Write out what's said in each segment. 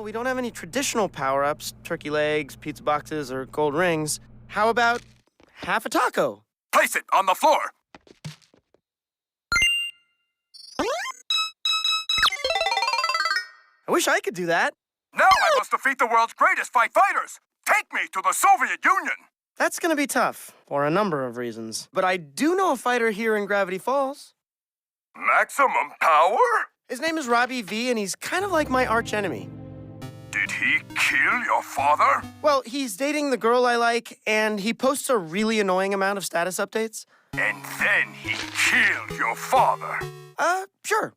we don't have any traditional power-ups, turkey legs, pizza boxes, or gold rings. How about half a taco? Place it on the floor. I wish I could do that. Now I must defeat the world's greatest fighters. Take me to the Soviet Union. That's gonna be tough, for a number of reasons. But I do know a fighter here in Gravity Falls. Maximum power? His name is Robbie V, and he's kind of like my archenemy. Did he kill your father? Well, he's dating the girl I like, and he posts a really annoying amount of status updates. And then he killed your father. Sure.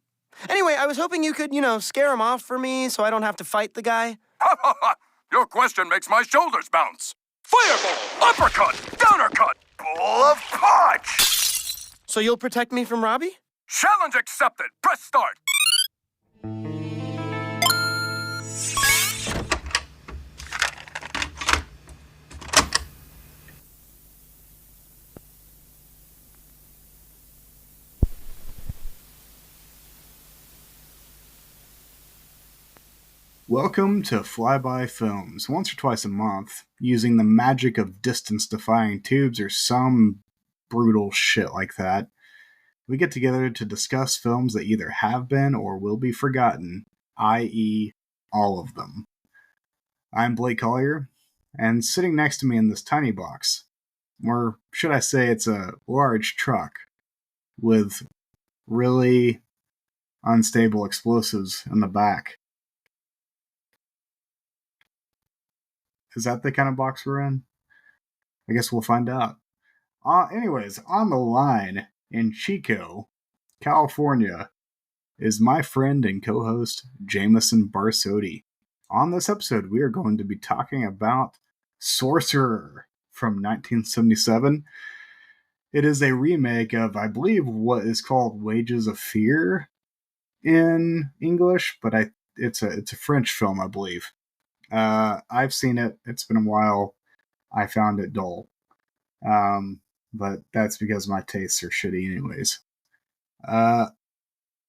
Anyway, I was hoping you could, scare him off for me so I don't have to fight the guy. Ha ha ha! Your question makes my shoulders bounce. Fireball, uppercut, countercut, bluff punch! So you'll protect me from Robbie? Challenge accepted. Press start. Welcome to Flyby Films. Once or twice a month, using the magic of distance-defying tubes or some brutal shit like that, we get together to discuss films that either have been or will be forgotten, i.e., all of them. I'm Blake Collier, and sitting next to me in this tiny box, or should I say it's a large truck, with really unstable explosives in the back. Is that the kind of box we're in? I guess we'll find out. Anyways, on the line in Chico, California, is my friend and co-host, Jamison Barsotti. On this episode, we are going to be talking about Sorcerer from 1977. It is a remake of, I believe, what is called Wages of Fear in English, but it's a French film, I believe. I've seen it. It's been a while. I found it dull. But that's because my tastes are shitty anyways.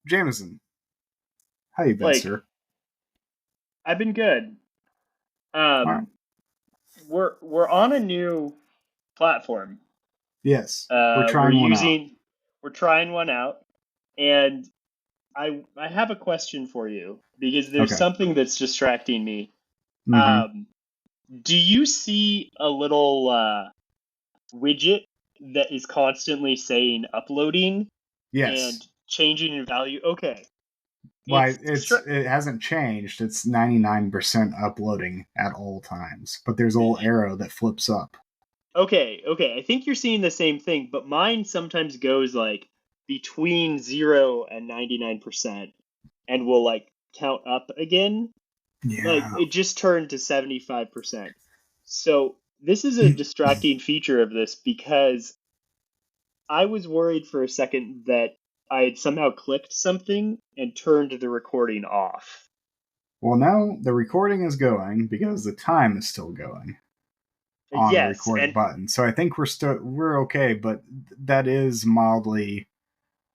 Jamison, how you been, sir? I've been good. Right. We're on a new platform. Yes, we're trying one out. We're trying one out, and I have a question for you because there's something that's distracting me. Mm-hmm. Do you see a little widget that is constantly saying uploading and changing in value? Okay. Well, it hasn't changed. It's 99% uploading at all times, but there's a little arrow that flips up. Okay. I think you're seeing the same thing, but mine sometimes goes like between 0 and 99% and will like count up again. Yeah. Like, it just turned to 75%. So this is a distracting feature of this because I was worried for a second that I had somehow clicked something and turned the recording off. Well, now the recording is going because the time is still going on the record button. So I think we're okay, but that is mildly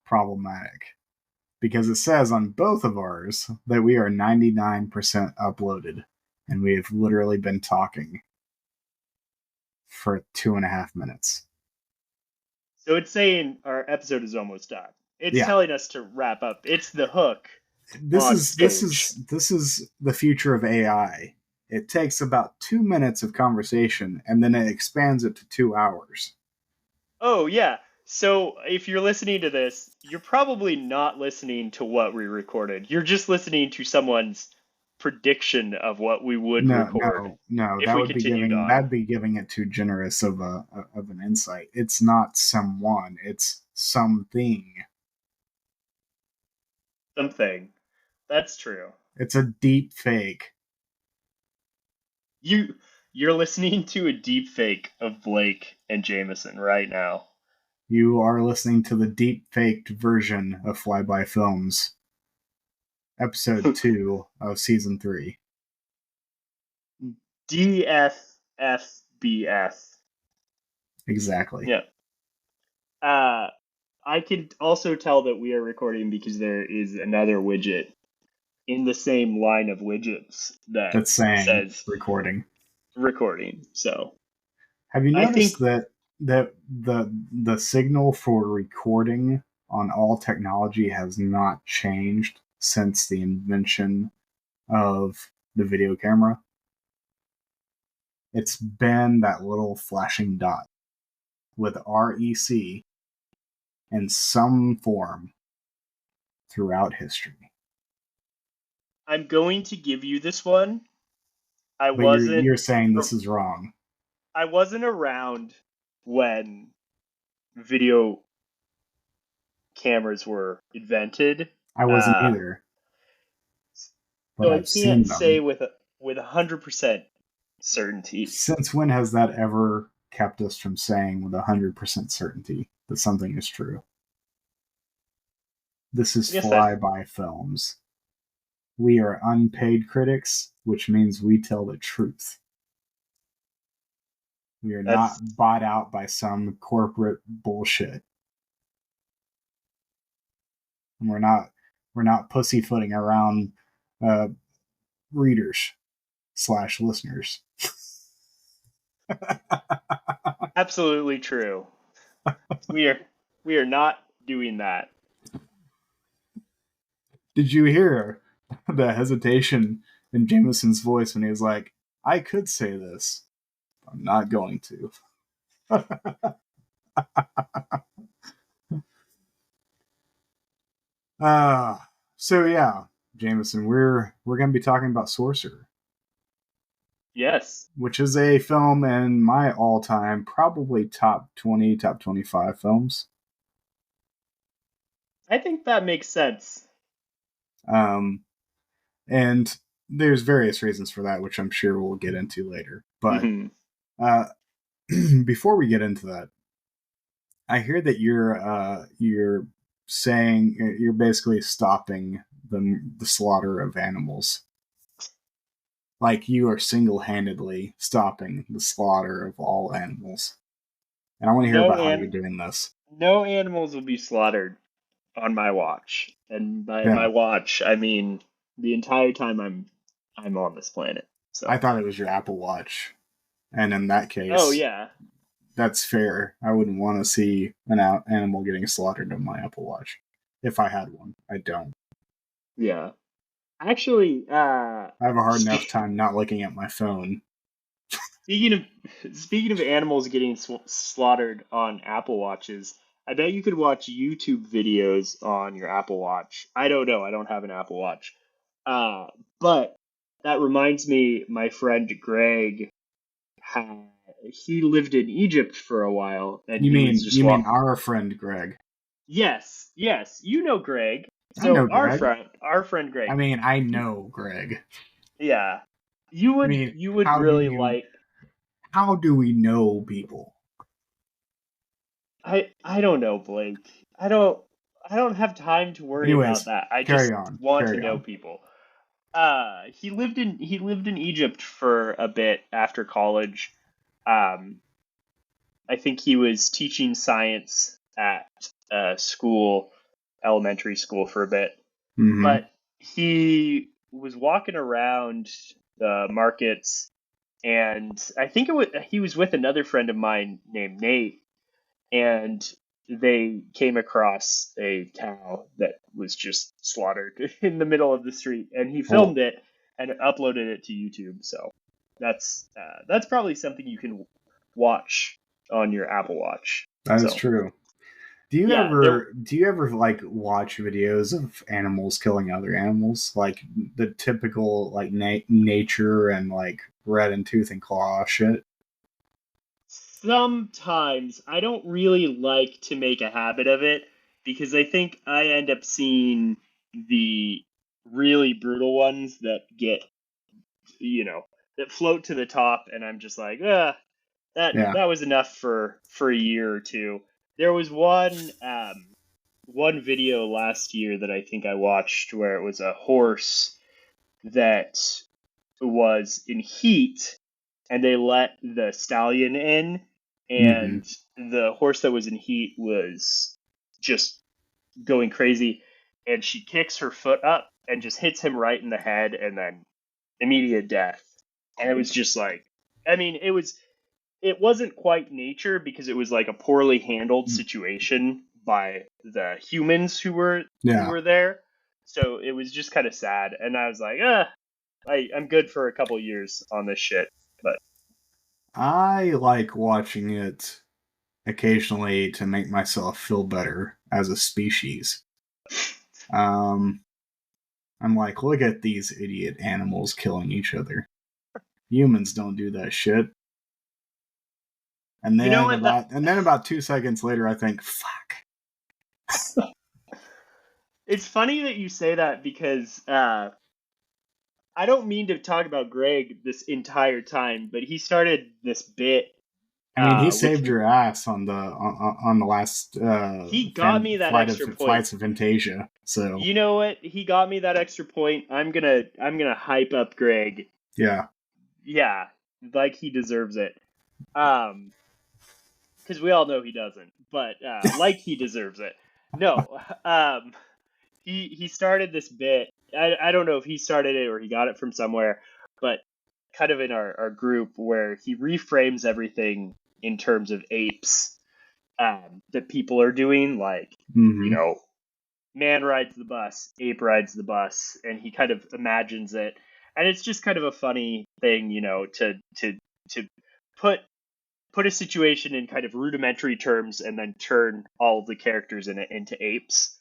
problematic. Because it says on both of ours that we are 99% uploaded. And we have literally been talking for 2.5 minutes. So it's saying our episode is almost done. It's telling us to wrap up. It's the hook. This is the future of AI. It takes about 2 minutes of conversation and then it expands it to 2 hours. Oh, yeah. So if you're listening to this, you're probably not listening to what we recorded. You're just listening to someone's prediction of what we would record. No, that'd be giving it too generous of an insight. It's not someone, it's something. Something. That's true. It's a deep fake. You're listening to a deep fake of Blake and Jamison right now. You are listening to the deep-faked version of Flyby Films, Episode 2 of Season 3. DFFBF. Exactly. Yeah. I can also tell that we are recording because there is another widget in the same line of widgets that That's saying says recording. recording. So Have you I think noticed that the signal for recording on all technology has not changed since the invention of the video camera? It's been that little flashing dot with REC in some form throughout history. I'm going to give you this one. I But wasn't you're saying this is wrong. I wasn't around when video cameras were invented. I wasn't Uh, either, but so I I've can't seen say them. with 100% certainty. Since when has that ever kept us from saying with 100% certainty that something is true? This is I guess that flyby films. We are unpaid critics, which means we tell the truth. We are that's not bought out by some corporate bullshit. And we're not pussyfooting around readers / listeners. absolutely true. We are we are not doing that. Did you hear the hesitation in Jamison's voice when he was like, I could say this. I'm not going to. So yeah, Jamison, we're gonna be talking about Sorcerer, Yes. which is a film in my all-time probably top 20, top 25 films. I think that makes sense. Um, and there's various reasons for that, which I'm sure we'll get into later. But Hmm. uh, before we get into that, I hear that you're saying you're basically stopping the slaughter of animals. Like you are single-handedly stopping the slaughter of all animals. And I want to hear No about how you're an doing this. no animals will be slaughtered on my watch. And by my Yeah, watch, I mean the entire time I'm on this planet. I So, thought it was your Apple Watch, and in that oh case, yeah. that's fair. I wouldn't want to see an animal getting slaughtered on my Apple Watch if I had one. I don't. Yeah. Actually, I have a hard enough spe time not looking at my phone. speaking of animals getting slaughtered on Apple Watches, I bet you could watch YouTube videos on your Apple Watch. I don't know. I don't have an Apple Watch. Uh, but that reminds me, my friend Greg had he lived in Egypt for a while, and You he was mean just you mean our friend Greg? Yes, yes, you know Greg. I know So Greg. our friend I Greg. mean I know Greg. Yeah. I mean You would really like how do we know people? I don't know, Blake. I don't have time to worry about Anyways, that. I carry just on. want to Carry know on. people. He lived in Egypt for a bit after college. Um, I think he was teaching science at school, elementary school for a bit. Mm-hmm. But he was walking around the markets, and I think he was with another friend of mine named Nate, and they came across a cow that was just slaughtered in the middle of the street, and he filmed Well, it and uploaded it to YouTube. So that's probably something you can watch on your Apple Watch. that is So true. Do you yeah, there. ever do you ever like watch videos of animals killing other animals, like the typical like nature and like red and tooth and claw shit? Sometimes I don't really like to make a habit of it because I think I end up seeing the really brutal ones that get, you know, that float to the top, and I'm just like, Yeah. that was enough for a year or two. There was one video last year that I think I watched where it was a horse that was in heat, and they let the stallion in, Mm-hmm. and the horse that was in heat was just going crazy, and she kicks her foot up and just hits him right in the head, and then immediate death. And it was just like, I mean, it wasn't quite nature because it was like a poorly handled situation by the humans who were there. So it was just kind of sad, and I was like, I'm good for a couple years on this shit. But I like watching it occasionally to make myself feel better as a species. I'm like, look at these idiot animals killing each other. Humans don't do that shit. And then about 2 seconds later, I think, fuck. It's funny that you say that because I don't mean to talk about Greg this entire time, but he started this bit. I mean, he saved your ass on the last. He got me that extra point. Flights of Fantasia. So you know what? He got me that extra point. I'm gonna hype up Greg. Yeah. Yeah, like he deserves it. Because we all know he doesn't, but like he deserves it. No. He started this bit. I don't know if he started it or he got it from somewhere, but kind of in our group where he reframes everything in terms of apes that people are doing, like, you know, man rides the bus, ape rides the bus, and he kind of imagines it. And it's just kind of a funny thing, you know, to put a situation in kind of rudimentary terms and then turn all of the characters in it into apes.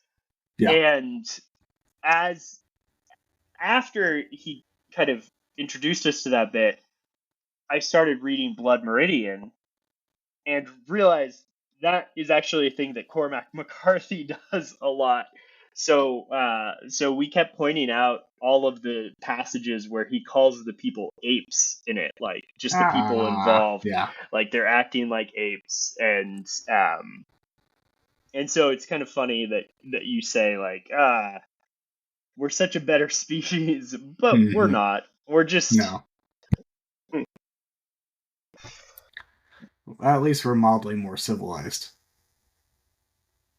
Yeah. And after he kind of introduced us to that bit, I started reading Blood Meridian and realized that is actually a thing that Cormac McCarthy does a lot. So we kept pointing out all of the passages where he calls the people apes in it, like just the people involved, like they're acting like apes, and so it's kind of funny that you say like, we're such a better species, but we're not. We're just no. At least we're mildly more civilized.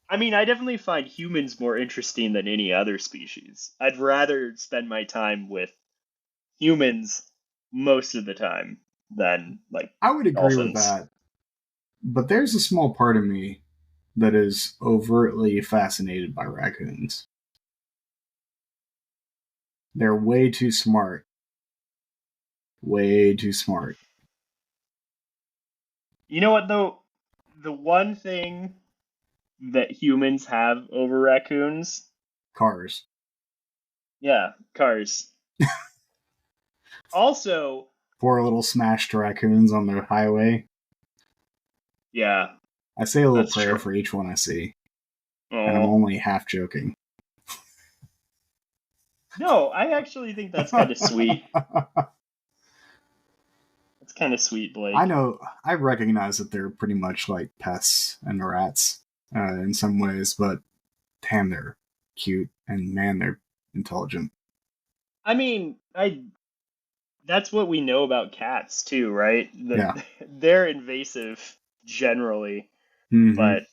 I mean, I definitely find humans more interesting than any other species. I'd rather spend my time with humans most of the time than, like, I would agree dolphins. With that. But there's a small part of me that is overtly fascinated by raccoons. They're way too smart. Way too smart. You know what, though? The one thing that humans have over raccoons? Cars. Yeah, cars. Also, poor little smashed raccoons on the highway. Yeah. I say a little prayer for each one I see. And I'm only half joking. No, I actually think that's kind of sweet. It's kind of sweet, Blake. I know. I recognize that they're pretty much like pests and rats in some ways, but damn, they're cute, and man, they're intelligent. I mean, that's what we know about cats too, right? They're invasive generally, but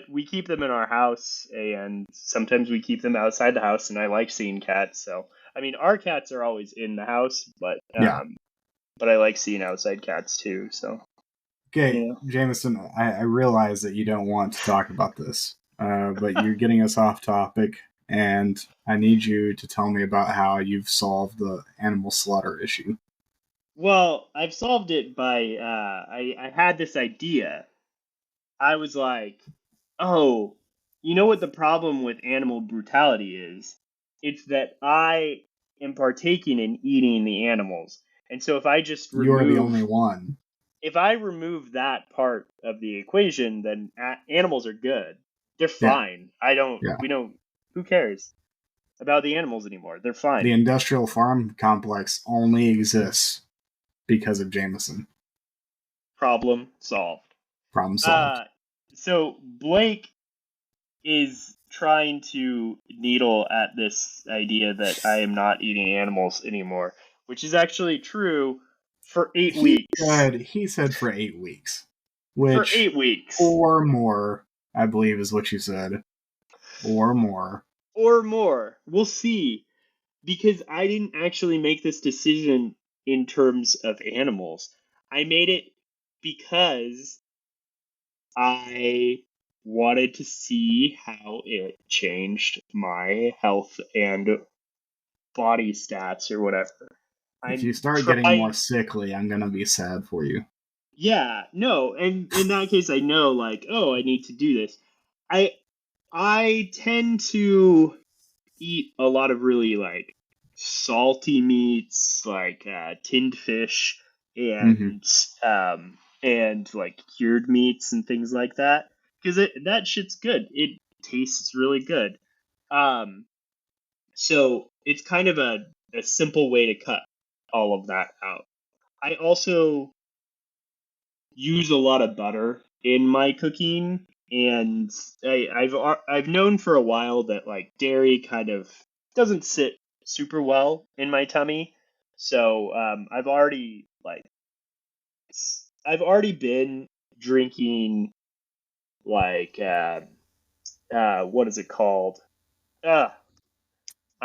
we keep them in our house, and sometimes we keep them outside the house, and I like seeing cats. So, I mean, our cats are always in the house, but I like seeing outside cats too. So, okay, Jamison, I realize that you don't want to talk about this, but you're getting us off topic, and I need you to tell me about how you've solved the animal slaughter issue. Well, I've solved it by I had this idea. I was like, oh, you know what the problem with animal brutality is? It's that I am partaking in eating the animals. And so if I just You're the only one. If I remove that part of the equation, then animals are good. They're fine. We don't, who cares about the animals anymore? They're fine. The industrial farm complex only exists because of Jamison. Problem solved. Problem solved. So Blake is trying to needle at this idea that I am not eating animals anymore, which is actually true for 8 weeks. He said for 8 weeks. Which, for 8 weeks. Or more, I believe is what you said. Or more. or more. We'll see. Because I didn't actually make this decision in terms of animals. I made it because I wanted to see how it changed my health and body stats or whatever. If you I'm start getting more sickly, I'm gonna be sad for you. Yeah, no, and in that case, I know, like, oh, I need to do this. I tend to eat a lot of really like salty meats, like tinned fish Mm-hmm. and like cured meats and things like that, because that shit's good. It tastes really good. Um, so it's kind of a simple way to cut all of that out. I also use a lot of butter in my cooking, and I've known for a while that like dairy kind of doesn't sit super well in my tummy. So I've already been drinking like what is it called? Uh,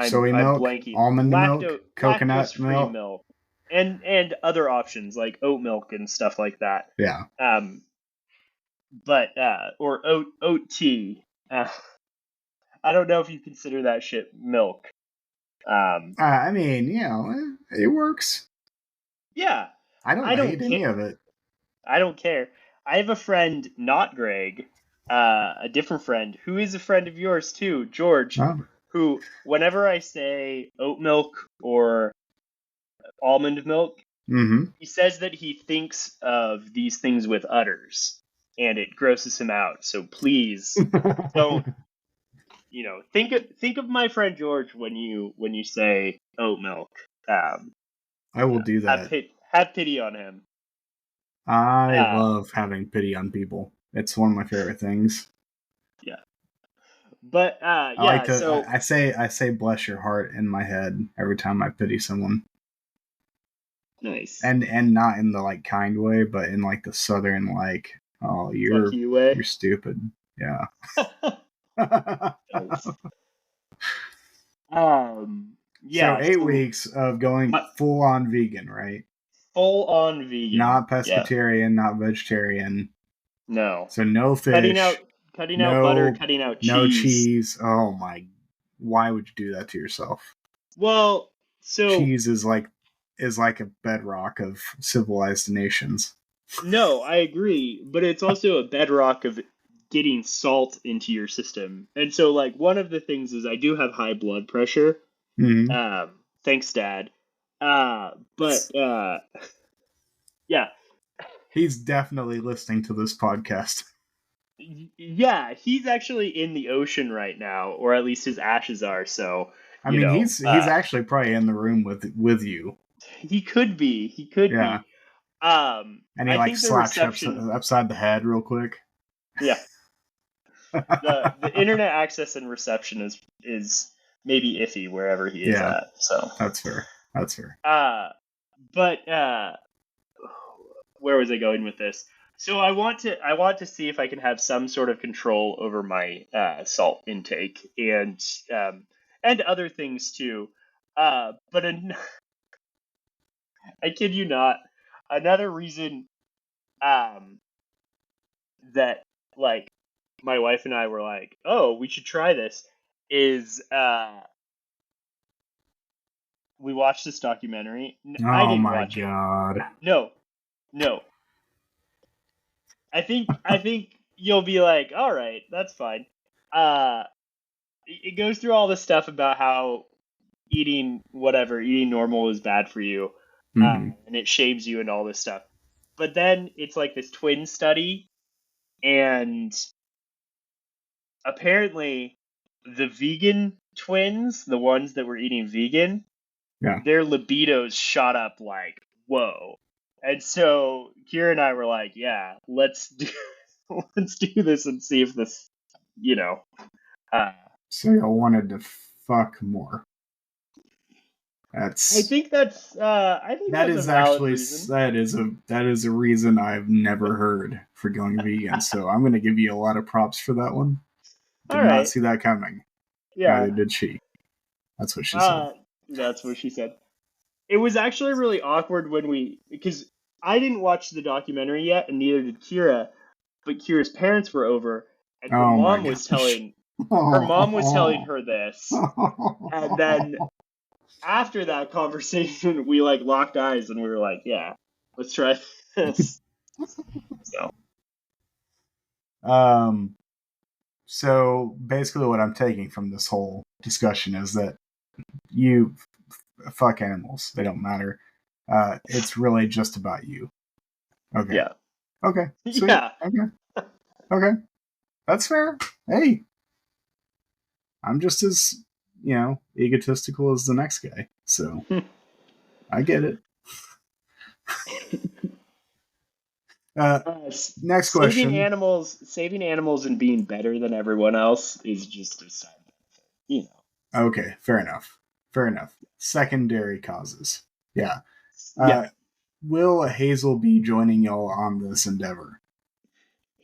Soy I'm milk, blanking. almond milk, Lactose coconut free milk. milk and other options like oat milk and stuff like that. Yeah. But or oat tea. I don't know if you consider that shit milk. I mean, it works. Yeah, I don't I hate don't care. any of it. I don't care. I have a friend, not Greg, a different friend who is a friend of yours too, George. Oh. Who, whenever I say oat milk or almond milk, Mm-hmm. he says that he thinks of these things with udders, and it grosses him out. So please don't think of my friend George when you say oat milk. I will do that. Have pity on him. I love having pity on people. It's one of my favorite things. Yeah, but I like to. So I say bless your heart in my head every time I pity someone, nice. and not in the like kind way, but in like the southern like, oh, Fuck you way. you're stupid. Yeah. Nice. So Yeah. 8 weeks of going full on vegan, right? Full on vegan. Not Yeah. pescatarian, not vegetarian. No. So no fish. Cutting out butter, cutting out cheese. No cheese. Oh my! Why would you do that to yourself? Well, so cheese is like a bedrock of civilized nations. No, I agree, but it's also a bedrock of getting salt into your system. And so, like, one of the things is I do have high blood pressure. Mm-hmm. Thanks, Dad. But yeah, he's definitely listening to this podcast. Yeah, he's actually in the ocean right now, or at least his ashes are. So I mean, he's actually probably in the room with you. He could be. He could be. And he like slaps you upside the head real quick. Yeah. the internet access and reception is maybe iffy wherever he is at. So that's fair. But where was I going with this? So I want to see if I can have some sort of control over my salt intake and other things too. But I kid you not, another reason that like my wife and I were like, oh, we should try this is we watched this documentary. I didn't watch it. God. No. I think you'll be like, all right, that's fine. It goes through all this stuff about how eating normal is bad for you, and it shames you and all this stuff. But then it's like this twin study, and apparently the vegan twins, the ones that were eating vegan, their libidos shot up like, whoa. And so Kira and I were like, yeah, let's do this and see if this, So y'all wanted to fuck more. I think that's a valid reason. That is a reason I've never heard for going vegan. So I'm going to give you a lot of props for that one. Did not see that coming. Yeah. Neither did she. That's what she said. That's what she said. It was actually really awkward because I didn't watch the documentary yet, and neither did Kira, but Kira's parents were over, and Oh my gosh. her mom was telling her this, and then after that conversation, we like locked eyes, and we were like, "Yeah, let's try this." So So basically, what I'm taking from this whole discussion is that you fuck animals; they don't matter. It's really just about you. Okay. yeah, Okay. Sweet. yeah. Okay. Okay. That's fair. Hey, I'm just as egotistical as the next guy, so I get it. Next question. Saving animals, and being better than everyone else is just a side benefit, Okay, fair enough. Fair enough. Secondary causes. Yeah. Yeah. Will Hazel be joining y'all on this endeavor?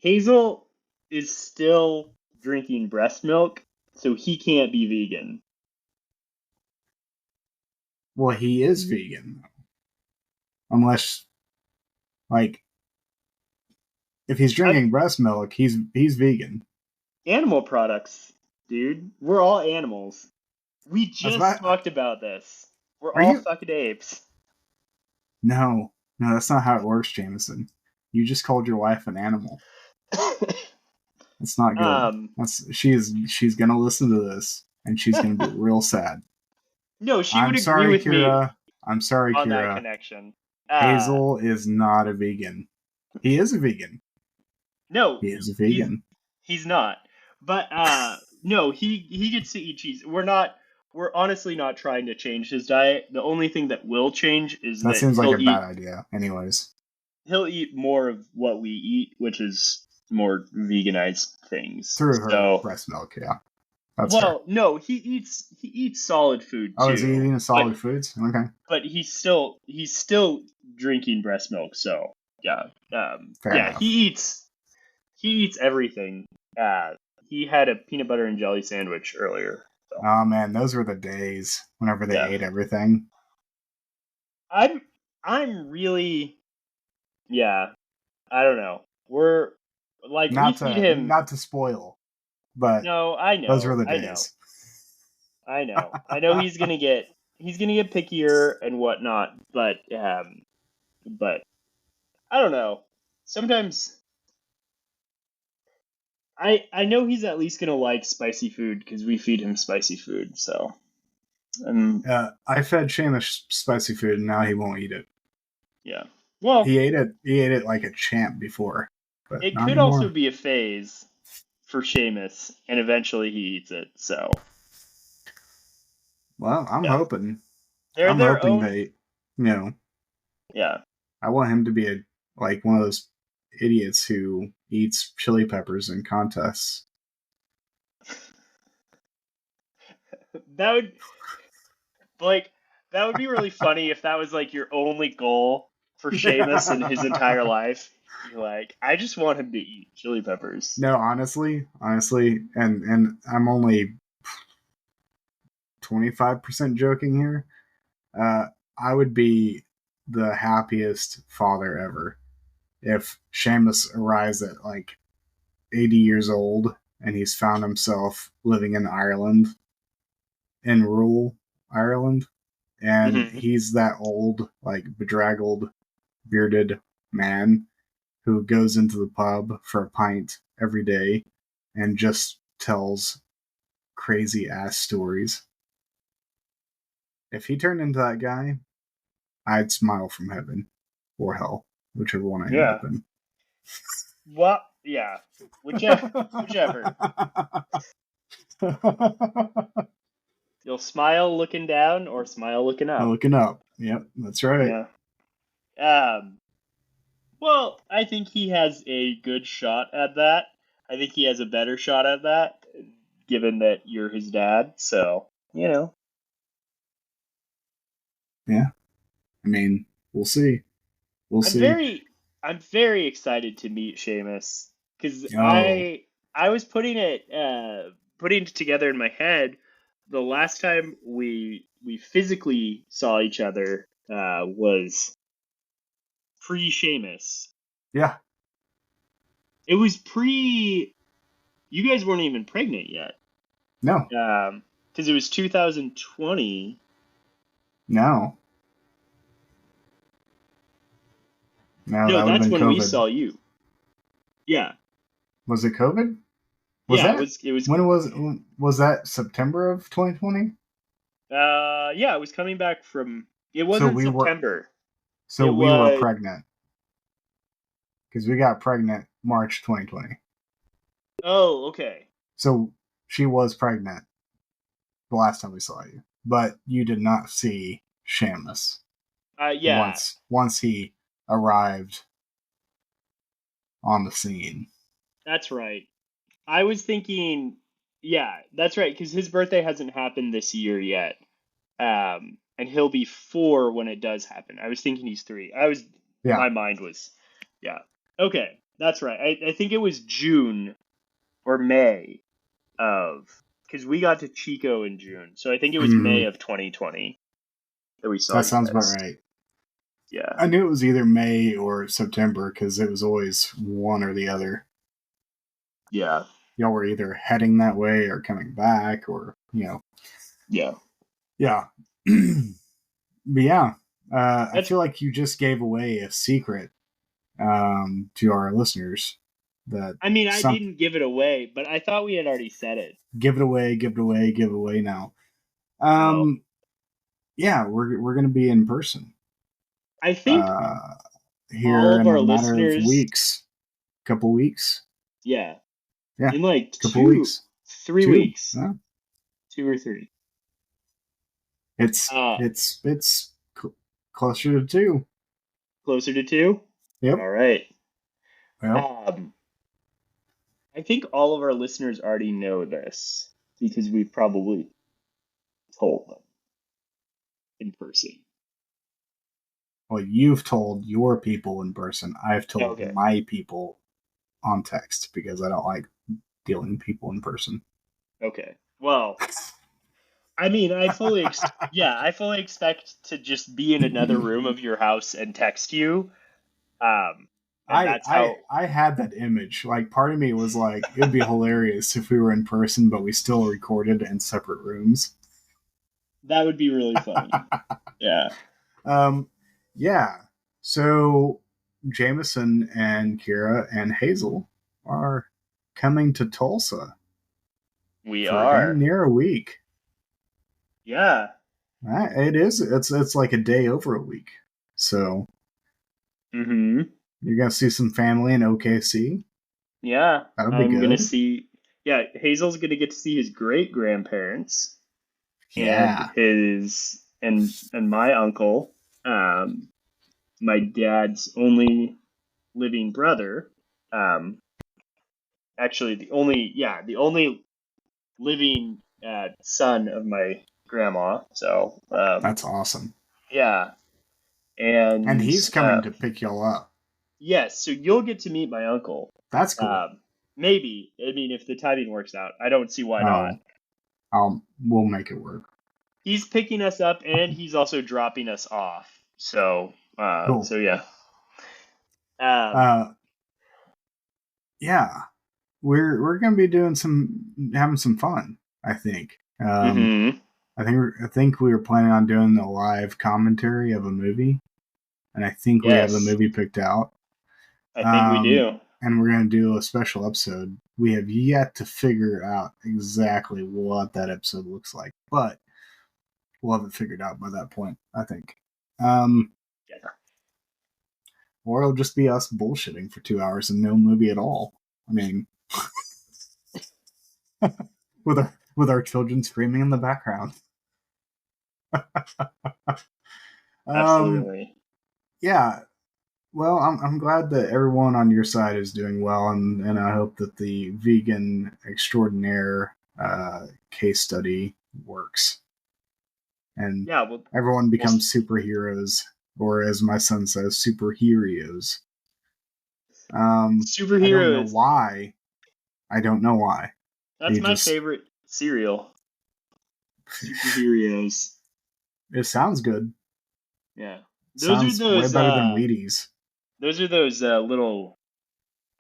Hazel is still drinking breast milk, so he can't be vegan. Well, he is vegan, unless, like, if he's drinking breast milk, he's vegan. Animal products, dude. We're all animals. We just talked about this. We're all fucking apes. No, that's not how it works, Jamison. You just called your wife an animal. That's not good. She's gonna listen to this and she's gonna be real sad. No, she would agree with Kira. me. I'm sorry, on Kira. That connection. Hazel is not a vegan. He is a vegan. No, he is a vegan. He's not. But no, he gets to eat cheese. We're honestly not trying to change his diet. The only thing that will change is that seems like a bad idea. Anyways, he'll eat more of what we eat, which is more veganized things. Through her breast milk, yeah. No, he eats solid food too. Oh, is he eating solid foods? Okay. But he's still drinking breast milk, so yeah. Fair enough. He eats everything. He had a peanut butter and jelly sandwich earlier. So. Oh man, those were the days whenever they ate everything. I'm really, I don't know. We're like we feed him not to spoil, but no, I know those were the days. I know he's gonna get pickier and whatnot, but I don't know. Sometimes I know he's at least gonna like spicy food because we feed him spicy food. So, I fed Seamus spicy food, and now he won't eat it. Yeah, well, he ate it like a champ before. But it could also be a phase for Seamus, and eventually he eats it. So, well, I'm hoping. I'm hoping they, Yeah. I want him to be like one of those idiots who eats chili peppers in contests. That would be really funny if that was like your only goal for Seamus in his entire life. You're like, I just want him to eat chili peppers. No, honestly, and I'm only 25% joking here. I would be the happiest father ever if Seamus arrives at like 80 years old and he's found himself living in Ireland, in rural Ireland, and he's that old, like bedraggled, bearded man who goes into the pub for a pint every day and just tells crazy ass stories. If he turned into that guy, I'd smile from heaven or hell, whichever one I end up in. Well, yeah, whichever. You'll smile looking down or smile looking up. Looking up. Yep, that's right. Yeah. Well, I think he has a good shot at that. I think he has a better shot at that, given that you're his dad. So, Yeah. I mean, we'll see. I'm very excited to meet Seamus because I was putting it together in my head the last time we physically saw each other was pre-Seamus. Yeah. It was pre. You guys weren't even pregnant yet. No. Because it was 2020. No. No, that would have that's been when COVID. we saw you. Yeah. Was it COVID? It was. When was that September of 2020? Yeah, it was coming back from. It wasn't September. We were pregnant. Because we got pregnant March 2020. Oh, okay. So she was pregnant the last time we saw you. But you did not see Seamus. Yeah. Once he arrived on the scene. That's right. I was thinking, yeah, that's right, because his birthday hasn't happened this year yet. And he'll be 4 when it does happen. I was thinking he's 3. My mind was, yeah. Okay, that's right. I think it was June or May because we got to Chico in June. So I think it was May of 2020 that we saw. That sounds about right. Yeah. I knew it was either May or September because it was always one or the other. Yeah. Y'all were either heading that way or coming back or, Yeah. Yeah. But yeah, I feel like you just gave away a secret to our listeners. I didn't give it away, but I thought we had already said it. Give it away now. Yeah, we're going to be in person. I think here all of in our a matter of weeks. Couple weeks. Yeah. Yeah. In like couple weeks. 3 weeks. Yeah. 2 or 3. It's closer to 2. Closer to 2? Yep. All right. Well, I think all of our listeners already know this because we've probably told them in person. Well, you've told your people in person. I've told my people on text because I don't like dealing with people in person. Okay. Well, I fully expect to just be in another room of your house and text you. I had that image. Like, part of me was like, it'd be hilarious if we were in person, but we still recorded in separate rooms. That would be really funny. Yeah. Yeah. So Jamison and Kira and Hazel are coming to Tulsa. We are near a week. Yeah. It is. It's like a day over a week. So. Mm-hmm. You're gonna see some family in OKC. Yeah. That'll be good. I'm gonna see. Yeah, Hazel's gonna get to see his great grandparents. Yeah. And my uncle, my dad's only living brother, actually the only living son of my grandma. So that's awesome. Yeah, and he's coming to pick y'all up. Yes, so you'll get to meet my uncle. That's cool. Maybe. If the timing works out, I don't see why not. We'll make it work. He's picking us up, and he's also dropping us off. So, cool. So yeah. Yeah, we're gonna be having some fun. I think. I think we were planning on doing a live commentary of a movie, and I think we have the movie picked out. I think we do. And we're going to do a special episode. We have yet to figure out exactly what that episode looks like, but we'll have it figured out by that point, I think. Or it'll just be us bullshitting for 2 hours and no movie at all. I mean, with our children screaming in the background. Absolutely. Yeah. Well, I'm glad that everyone on your side is doing well, and I hope that the vegan extraordinaire case study works. And everyone becomes superheroes, or as my son says, superheroes. Superheroes. I don't know why. That's my favorite cereal. Superheroes. It sounds good. Yeah. Sounds way better than Wheaties. Those are those little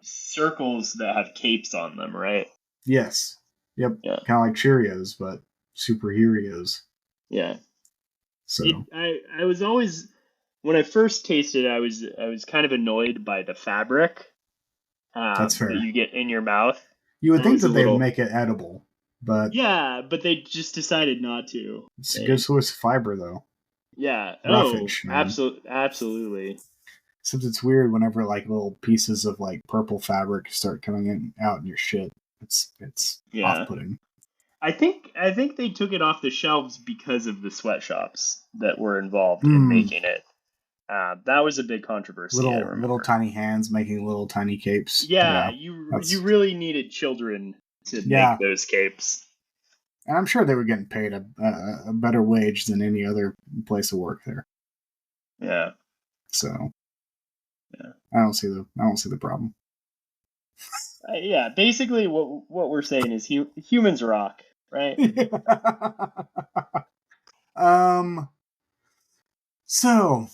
circles that have capes on them, right? Yes. Yep. Yeah. Kind of like Cheerios, but superheroes. Yeah. So I was always, when I first tasted it, I was kind of annoyed by the fabric that's fair. that you get in your mouth. You would think that they would little... make it edible, but yeah, but they just decided not to. it's a good source of fiber, though. Yeah. Roughage, man. Absolutely. Except it's weird whenever like little pieces of like purple fabric start coming out in your shit. It's off-putting. I think they took it off the shelves because of the sweatshops that were involved in making it. That was a big controversy. Little tiny hands making little tiny capes. Yeah, you really needed children to make those capes. And I'm sure they were getting paid a better wage than any other place of work there. Yeah. So. Yeah. I don't see the problem. Yeah, basically what we're saying is humans rock, right? So,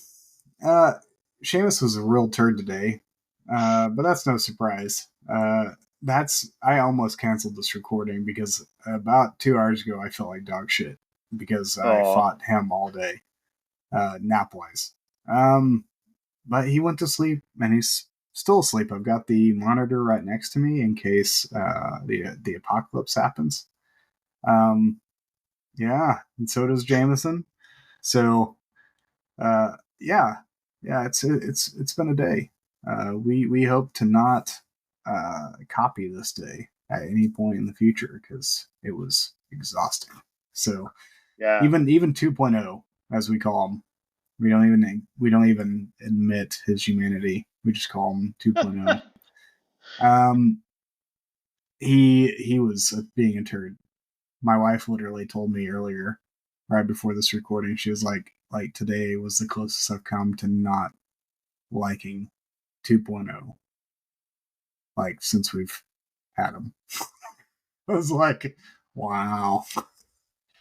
Seamus was a real turd today, but that's no surprise. I almost canceled this recording because about 2 hours ago I felt like dog shit because I fought him all day, nap-wise. But he went to sleep and he's still asleep. I've got the monitor right next to me in case the apocalypse happens. Yeah, and so does Jamison. So, yeah, it's been a day. We hope to not copy this day at any point in the future because it was exhausting. So, yeah, even 2.0 as we call him. We don't even admit his humanity. We just call him 2.0. He was being a turd. My wife literally told me earlier, right before this recording, she was like today was the closest I've come to not liking 2.0. Like since we've had him. I was like, wow.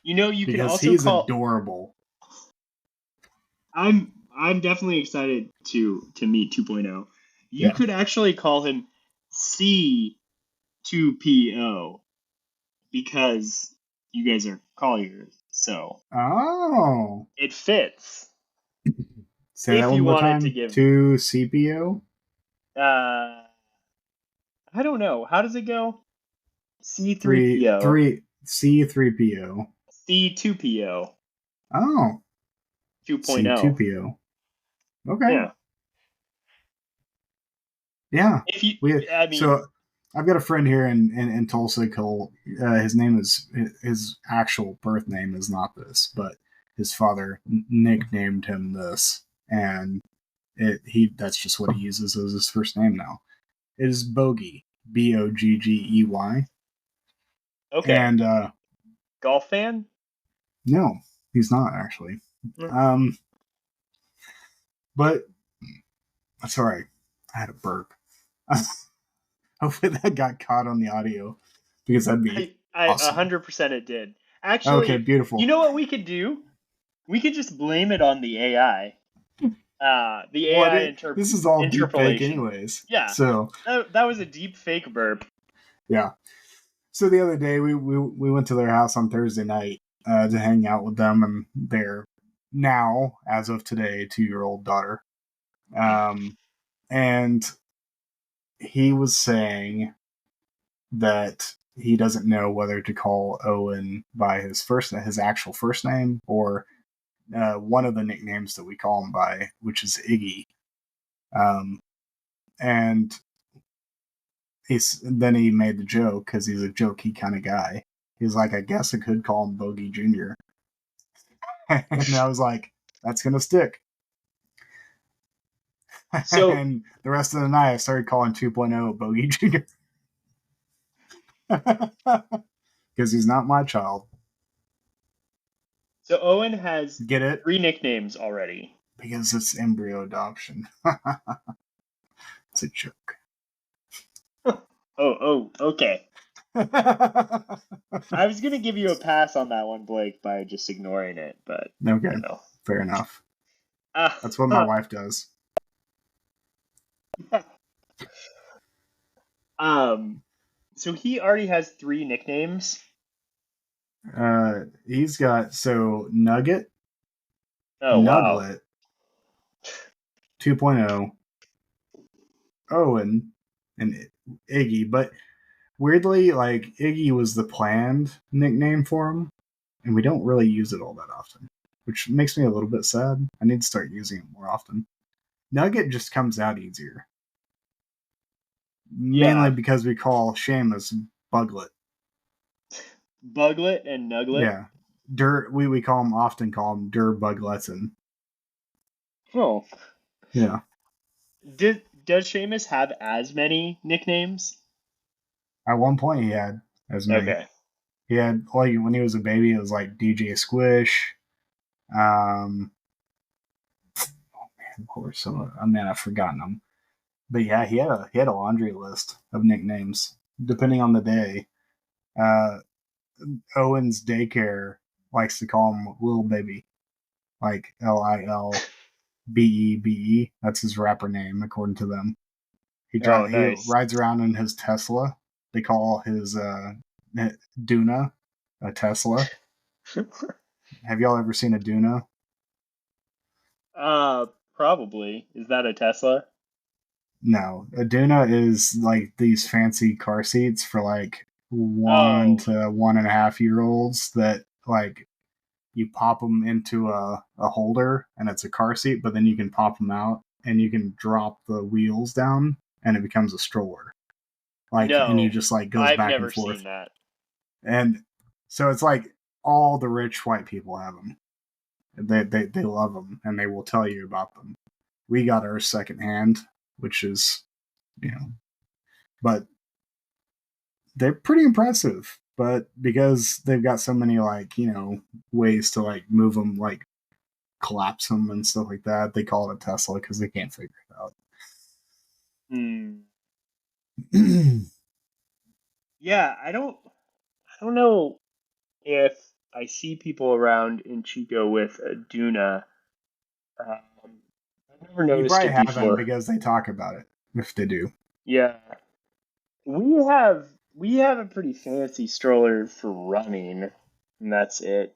You can also he's adorable. I'm definitely excited to meet 2.0. You could actually call him C2PO because you guys are colliers, so it fits. Say that one more time. 2CPO. I don't know. How does it go? C3PO. C3PO. C2PO. Oh. 2.0. C2PO. Okay. Yeah. So I've got a friend here in Tulsa called his name is his actual birth name is not this, but his father nicknamed him this, and that's just what he uses as his first name now. It is Bogey, Boggey. Okay. And golf fan? No, he's not actually. But sorry, I had a burp. Hopefully that got caught on the audio because that'd be awesome. 100% it did. Actually, okay, beautiful. You know what we could do? We could just blame it on the AI. This is all deep fake anyways. Yeah. So that was a deep fake burp. Yeah. So the other day we went to their house on Thursday night to hang out with them and their now, as of today, 2-year-old daughter. And he was saying that he doesn't know whether to call Owen by his actual first name or one of the nicknames that we call him by, which is Iggy. And then he made the joke because he's a jokey kind of guy. He's like, I guess I could call him Bogey Jr. And I was like, that's gonna stick. So, and the rest of the night I started calling 2.0 Bogey Jr. Because he's not my child. So Owen has Get it? 3 nicknames already. Because it's embryo adoption. It's a joke. Oh, okay. I was gonna give you a pass on that one, Blake, by just ignoring it, but Okay, you know. fair enough. Uh, That's what my wife does. So he already has 3 nicknames. He's got Nugget, Oh wow. Nuglet, 2.0, Owen, and Iggy. But weirdly, like Iggy was the planned nickname for him, and we don't really use it all that often, which makes me a little bit sad. I need to start using it more often. Nugget just comes out easier. Mainly Yeah. because we call Seamus Buglet. Buglet and Nuglet. Yeah. We often call him Der Bugletzen. Oh. Yeah. Does Seamus have as many nicknames? At one point he had as many. Okay. He had, like, when he was a baby, it was like DJ Squish. Oh man, what were some of, oh man, I've forgotten them. But yeah, he had a laundry list of nicknames depending on the day. Owen's daycare likes to call him Lil Baby, like Lilbebe. That's his rapper name according to them. He Nice. rides around in his Tesla. They call his Duna a Tesla. Have y'all ever seen a Duna? Probably. Is that a Tesla? No, a Duna is like these fancy car seats for like 1 to 1.5 year olds that like you pop them into a holder and it's a car seat, but then you can pop them out and you can drop the wheels down and it becomes a stroller. Like, and you just like goes I've back never and forth. seen that. And so it's like all the rich white people have them. They love them and they will tell you about them. We got ours secondhand, which is, but they're pretty impressive. But because they've got so many like ways to like move them, like collapse them and stuff like that, they call it a Tesla because they can't figure it out. Yeah, I don't know if I see people around in Chico with a Duna. I've never You noticed probably it haven't before. because they talk about it. If they do, Yeah, we have a pretty fancy stroller for running, and that's it.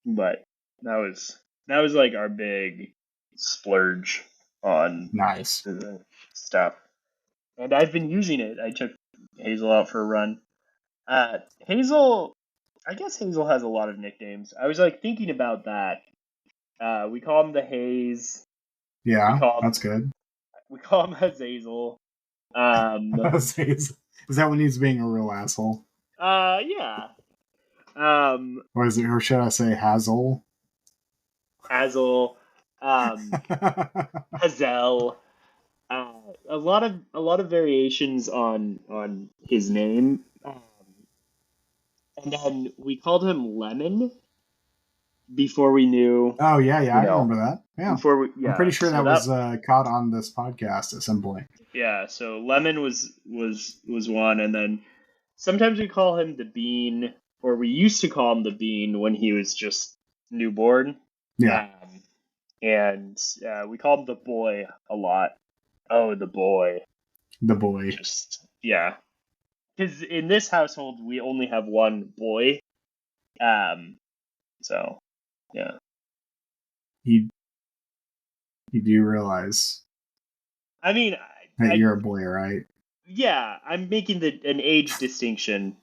But that was like our big splurge on nice. the stuff. And I've been using it. I took Hazel out for a run. Hazel, I guess Hazel has a lot of nicknames. I was like thinking about that. We call him the Haze. Yeah, that's good. We call him Hazazel. Is that when he's being a real asshole? Yeah. Or should I say Hazel? Hazel. Hazel. A lot of variations on his name. And then we called him Lemon before we knew. Oh yeah, I remember that. Yeah, I'm pretty sure so that was caught on this podcast at some point. Yeah, so Lemon was one, and then sometimes we call him the Bean, or we used to call him the Bean when he was just newborn. Yeah, and we called him the Boy a lot. Oh, the Boy. The Boy. Just because in this household we only have one boy. So yeah. You do realize? I mean, that you're a boy, right? Yeah, I'm making an age distinction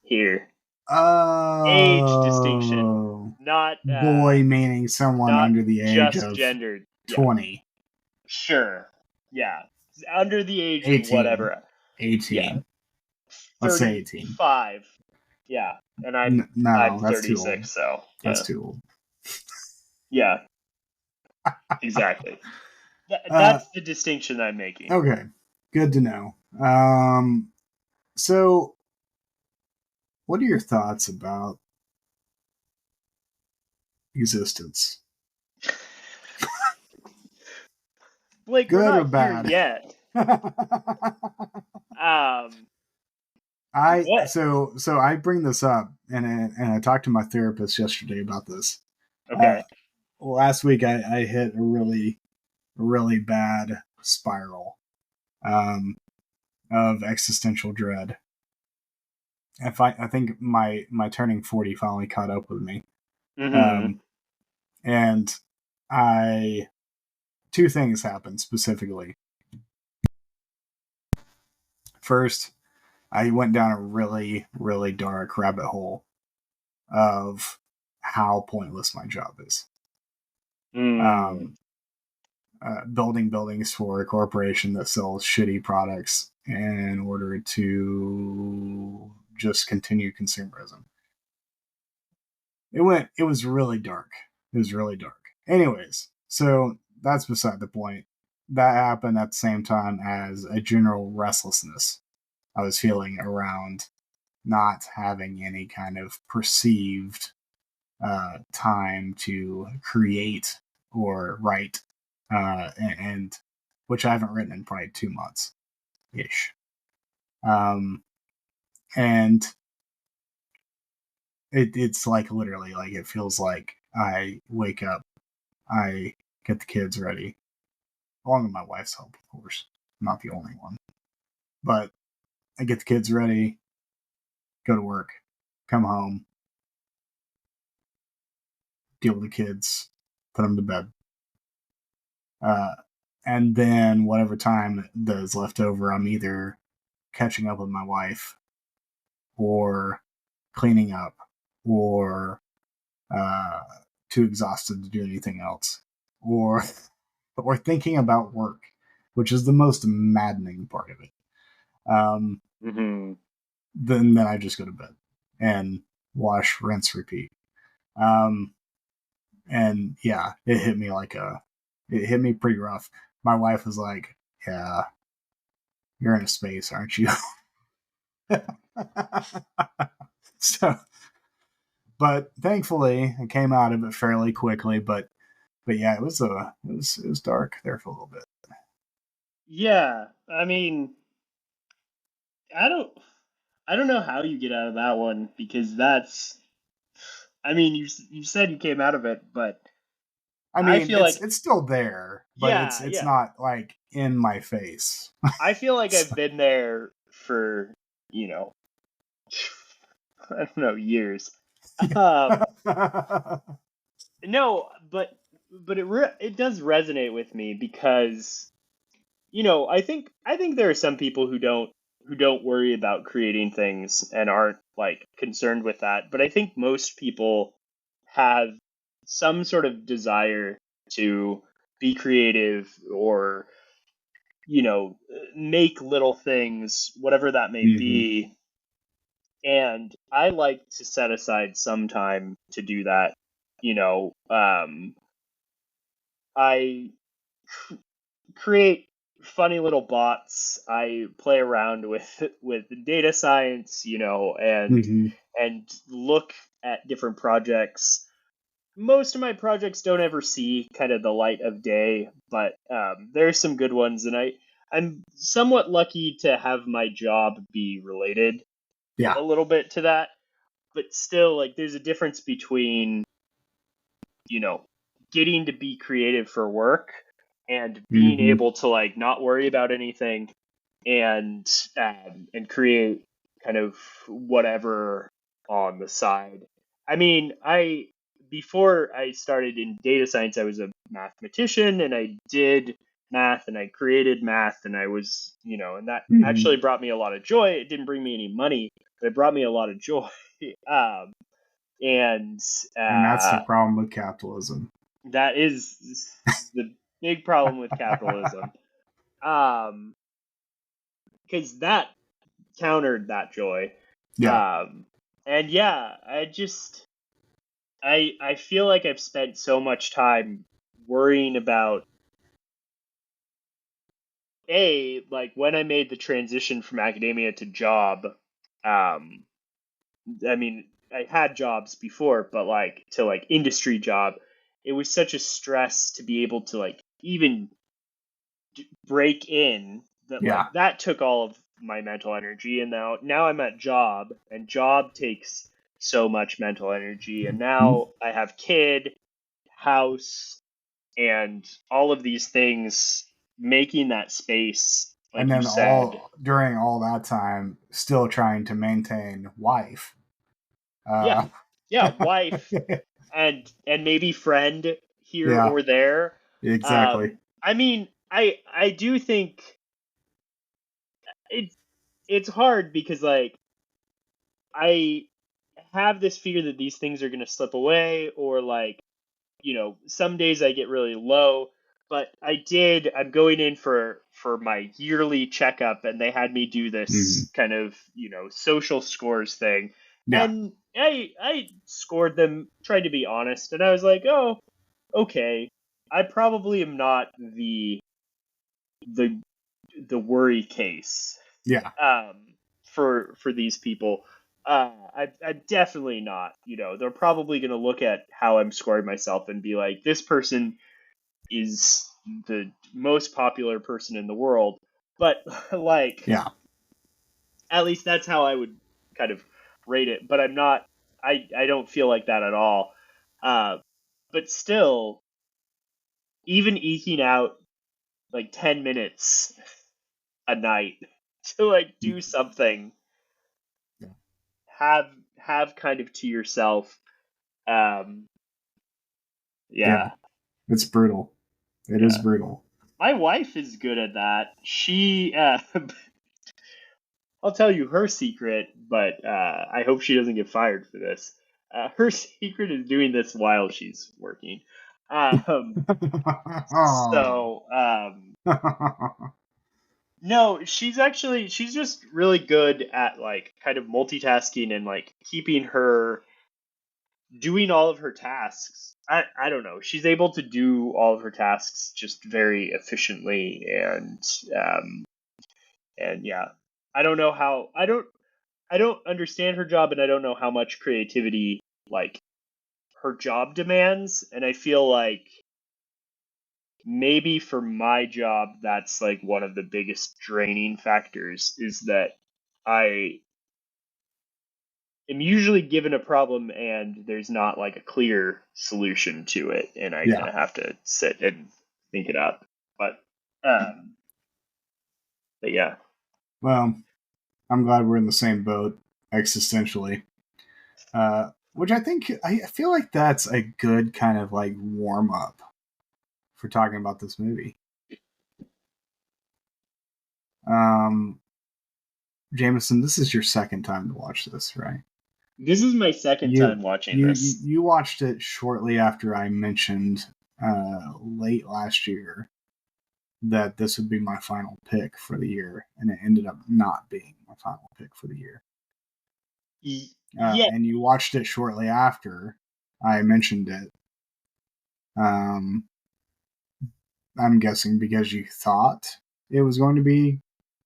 here. Oh, age distinction, not boy meaning someone not under the age just of gendered. 20. Yeah. Sure, yeah, under the age 18. of whatever. 18. Yeah. Let's say 18. 5. Yeah, and I'm 36, so that's too old. Yeah, exactly. That's the distinction I'm making. Okay, good to know. So, what are your thoughts about existence? Blake, good we're not or bad? here yet. What? So I bring this up, and I talked to my therapist yesterday about this. Okay. Last week I hit a really bad spiral of existential dread. I think my turning 40 finally caught up with me. Mm-hmm. And I two things happened specifically. First, I went down a really, really dark rabbit hole of how pointless my job is. Mm. Building buildings for a corporation that sells shitty products in order to just continue consumerism. It was really dark. It was really dark. Anyways, so that's beside the point. That happened at the same time as a general restlessness I was feeling around not having any kind of perceived time to create or write, and which I haven't written in probably 2 months ish. And it's like literally like it feels like I wake up, I get the kids ready, along with my wife's help, of course. I'm not the only one, but I get the kids ready, go to work, come home, deal with the kids, put them to bed. And then whatever time that is left over, I'm either catching up with my wife or cleaning up or uh, too exhausted to do anything else or or thinking about work, which is the most maddening part of it. Mm-hmm. Then I just go to bed and wash, rinse, repeat. Um, and yeah, it hit me pretty rough. My wife was like, "Yeah, you're in a space, aren't you?" So, but thankfully, I came out of it fairly quickly. But yeah, it was dark there for a little bit. Yeah. I mean, I don't I don't know how you get out of that one because that's. I mean, you said you came out of it, but I I mean, feel like it's still there, but yeah, it's yeah. not like in my face. I feel like I've So, been there for, you know, I don't know, years. Um, no, but it does resonate with me because, I think there are some people who don't worry about creating things and aren't like concerned with that, but I think most people have some sort of desire to be creative or, make little things, whatever that may mm-hmm. be. And I like to set aside some time to do that. I create funny little bots. I play around with data science, Mm-hmm. and look at different projects. Most of my projects don't ever see kind of the light of day, but there's some good ones, and I'm somewhat lucky to have my job be related Yeah. a little bit to that. But still, like, there's a difference between, you know, getting to be creative for work and being Mm-hmm. able to like not worry about anything and create kind of whatever on the side. I mean, I before I started in data science, I was a mathematician and I did math and I created math and I was, and that Mm-hmm. actually brought me a lot of joy. It didn't bring me any money, but it brought me a lot of joy. um, and And that's the uh, problem with capitalism. that is the big problem with capitalism. Um, because that countered that joy. Yeah. Um, and yeah, I feel like I've spent so much time worrying about like when I made the transition from academia to job. Um, I mean, I had jobs before, but like to like industry job, it was such a stress to be able to like even break in that like Yeah. that took all of my mental energy, and now I'm at job, and job takes so much mental energy, and now I have kid, house, and all of these things, making that space, like And you then said. during all that time, still trying to maintain wife. Yeah, yeah, wife and maybe friend here Yeah, or there. exactly. I mean, I do think it's hard because like I have this fear that these things are going to slip away, or like, some days I get really low, but I'm going in for my yearly checkup, and they had me do Mhm. this kind of, social scores thing. Yeah, And I scored them, tried to be honest, and I was like, "Oh, okay. I probably am not the the worry case yeah, um, for these people. I'm definitely not. They're probably going to look at how I'm scoring myself and be like, this person is the most popular person in the world. But like, yeah, at least that's how I would kind of rate it. But I'm not. I don't feel like that at all. Uh, but still, even eking out like 10 minutes a night to like do something, yeah. have kind of to yourself. Um, Yeah. yeah, It's brutal. It is yeah. brutal. My wife is good at that. She, I'll tell you her secret, but I hope she doesn't get fired for this. Her secret is doing this while she's working. Um, Oh. so, no, she's just really good at like kind of multitasking and like keeping her doing all of her tasks. I don't know. She's able to do all of her tasks just very efficiently, um and yeah. I don't know how I don't understand her job, and I don't know how much creativity like her job demands, and I feel like maybe for my job that's like one of the biggest draining factors, is that I am usually given a problem and there's not like a clear solution to it, and I kind Yeah. of have to sit and think it up. But um, but yeah, Well, I'm glad we're in the same boat existentially. Which I feel like that's a good kind of like warm up for talking about this movie. Um, Jamison, this is your second time to watch this, right? this is my second You time watching you this. you watched it shortly after I mentioned late last year that this would be my final pick for the year, and it ended up not being my final pick for the year. Yeah, And you watched it shortly after I mentioned it. Um, I'm guessing because you thought it was going to be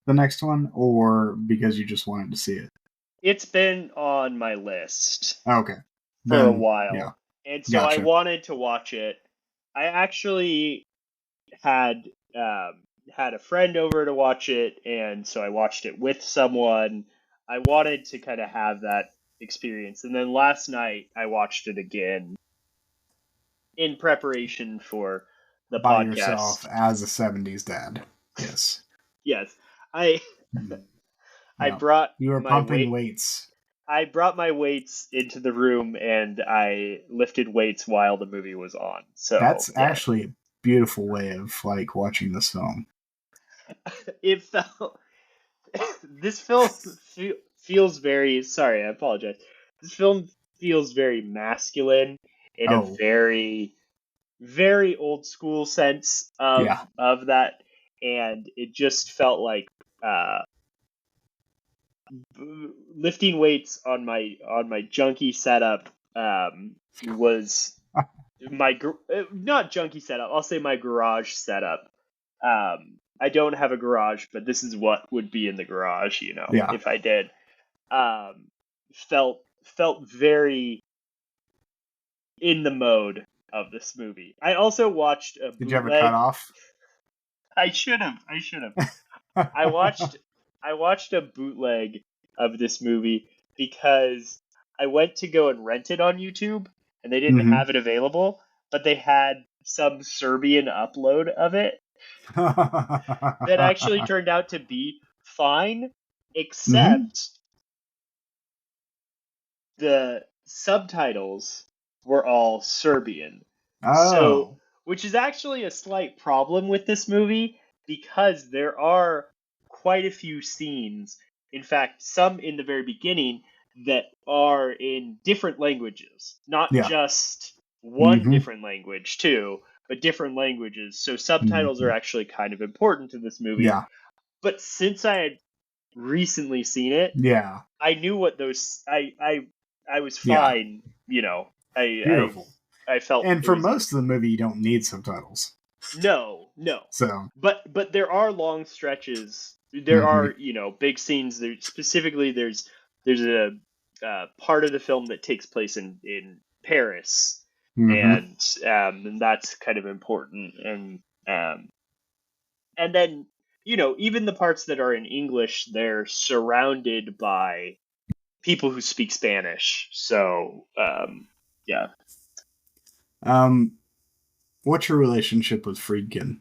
the next one, or because you just wanted to see it. it's been on my list Okay, for a then yeah, while, and so I gotcha. wanted to watch it. I actually had had a friend over to watch it, and so I watched it with someone. I wanted to kind of have that experience, and then last night I watched it again in preparation for the By podcast. yourself as a '70s dad. Yes. Yes, I Mhm. I Yeah. brought You were my pumping weight. weights. I brought my weights into the room, and I lifted weights while the movie was on. So That's yeah, actually a beautiful way of like watching this film. it felt. This film feels very. Sorry, I apologize. This film feels very masculine in a Oh, very, very old school sense yeah. of that, and it just felt like uh, lifting weights on my junky setup was not junky setup. I'll say my garage setup. I don't have a garage, but this is what would be in the garage, Yeah. if I did. Um, felt very in the mode of this movie. I also watched a Did you have a cut bootleg. off? I should have. I watched I watched a bootleg of this movie because I went to go and rent it on YouTube, and they didn't have it available, but they had some Serbian upload of it that actually turned out to be fine, except the subtitles were all Serbian. So, Oh. which is actually a slight problem with this movie because there are quite a few scenes, in fact, some in the very beginning, that are in different languages, not Yeah. just one different language, too, but different languages. So, subtitles are actually kind of important to this movie. Yeah. But since I had recently seen it, Yeah. I knew what those I was Yeah. fine, you know. Beautiful. I felt And it for was most of the movie, you don't need subtitles. no. So. But there are long stretches. There are, you know, big scenes. There specifically there's a part of the film that takes place in Paris, and that's kind of important. And then, you know, even the parts that are in English, they're surrounded by people who speak Spanish. So, yeah. What's your relationship with Friedkin?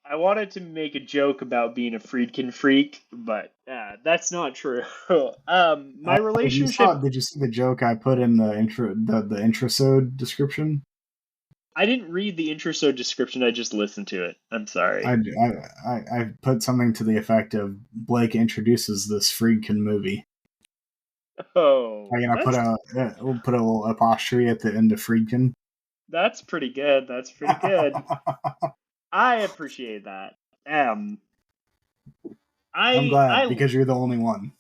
I wanted to make a joke about being a Friedkin freak, but that's not true. My relationship. Did you see the joke I put in the intro, the introsode description? I didn't read the intro description. I just listened to it. I'm sorry. I put something to the effect of Blake introduces this Friedkin movie. Oh, We'll put a little apostrophe at the end of Friedkin. That's pretty good. That's pretty good. I appreciate that. I'm glad because you're the only one.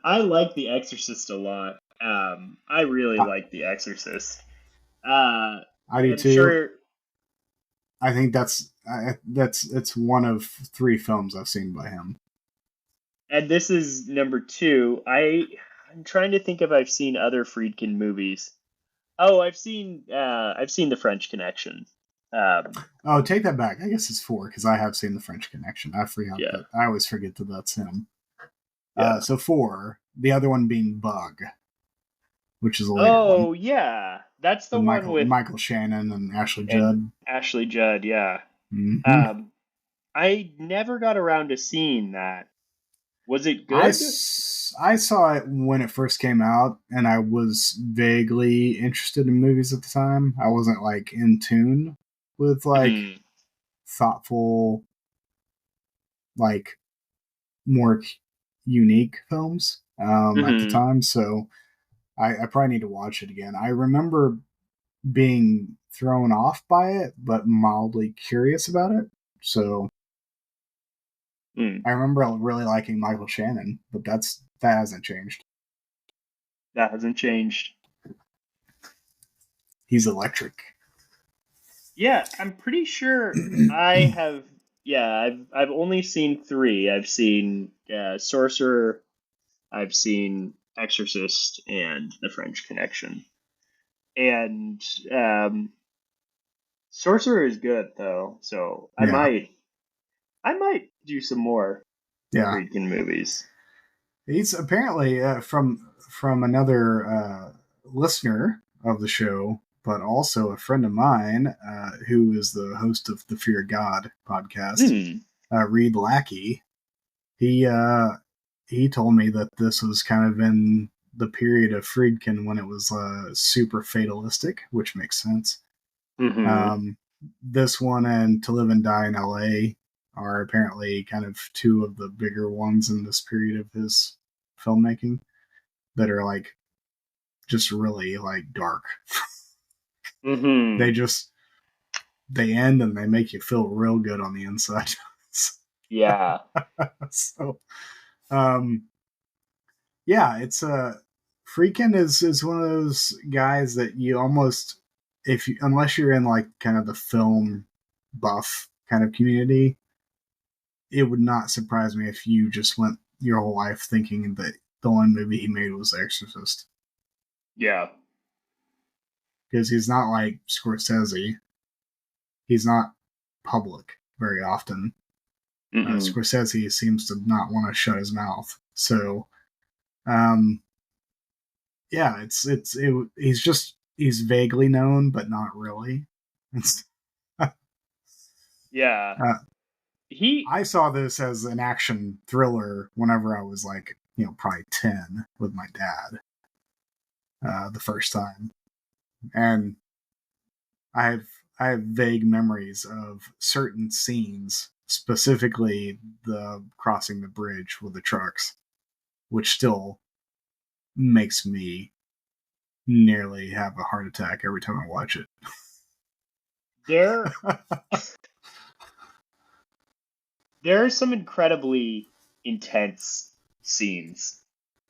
I like The Exorcist a lot. I really like The Exorcist. I do too. Sure... I think it's one of 3 films I've seen by him. And this is number 2. I'm trying to think if I've seen other Friedkin movies. Oh, I've seen The French Connection. Take that back. I guess it's 4 because I have seen The French Connection. I always forget that that's him. Yeah. So 4. The other one being Bug, which is a later one. Oh yeah, that's the one with Michael Shannon and Ashley Judd. Ashley Judd, yeah. I never got around to seeing that. Was it good? I saw it when it first came out, and I was vaguely interested in movies at the time. I wasn't like in tune with like thoughtful, like more unique films at the time. So I probably need to watch it again. I remember being thrown off by it, but mildly curious about it. So I remember really liking Michael Shannon, but that hasn't changed. That hasn't changed. He's electric. Yeah, I'm pretty sure I have. Yeah, I've only seen 3. I've seen Sorcerer, I've seen Exorcist, and The French Connection. And Sorcerer is good though, so I might do some more Friedkin movies. He's apparently from another listener of the show, but also a friend of mine who is the host of the Fear of God podcast, Reed Lackey. He told me that this was kind of in the period of Friedkin when it was super fatalistic, which makes sense. This one and To Live and Die in LA are apparently kind of 2 of the bigger ones in this period of his filmmaking that are like just really like dark. They end and they make you feel real good on the inside. Yeah. So yeah, it's Friedkin is one of those guys that you almost, unless you're in like kind of the film buff kind of community, it would not surprise me if you just went your whole life thinking that the only movie he made was The Exorcist. Yeah. Because he's not like Scorsese. He's not public. very often. Mm-mm. Scorsese seems to not want to shut his mouth. So, yeah, he's vaguely known, but not really. Yeah. uh, He I saw this as an action thriller whenever I was like, probably 10 with my dad the first time. And I have I have vague memories of certain scenes, specifically the crossing the bridge with the trucks, which still makes me nearly have a heart attack every time I watch it. there there are some incredibly intense scenes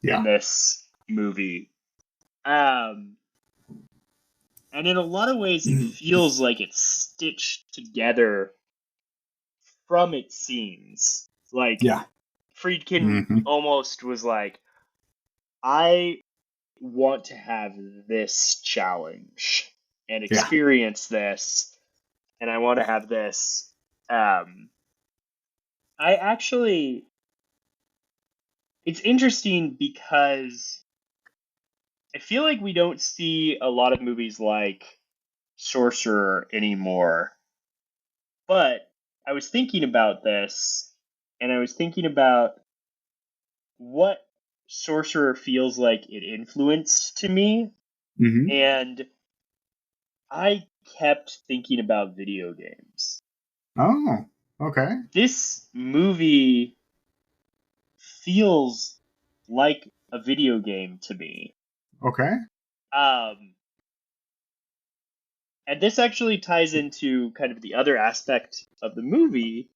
in Yeah. this movie. Um and in a lot of ways it feels like it's stitched together from its scenes. Like Yeah. Friedkin Mm-hmm. almost was like, I want to have this challenge and Yeah. experience this, and I want to have this. I actually, it's interesting because I feel like we don't see a lot of movies like Sorcerer anymore. But I was thinking about this, and I was thinking about what Sorcerer feels like it influenced to me, Mm-hmm. and I kept thinking about video games. Oh, okay. This movie feels like a video game to me. Okay. Um, and this actually ties into kind of the other aspect of the movie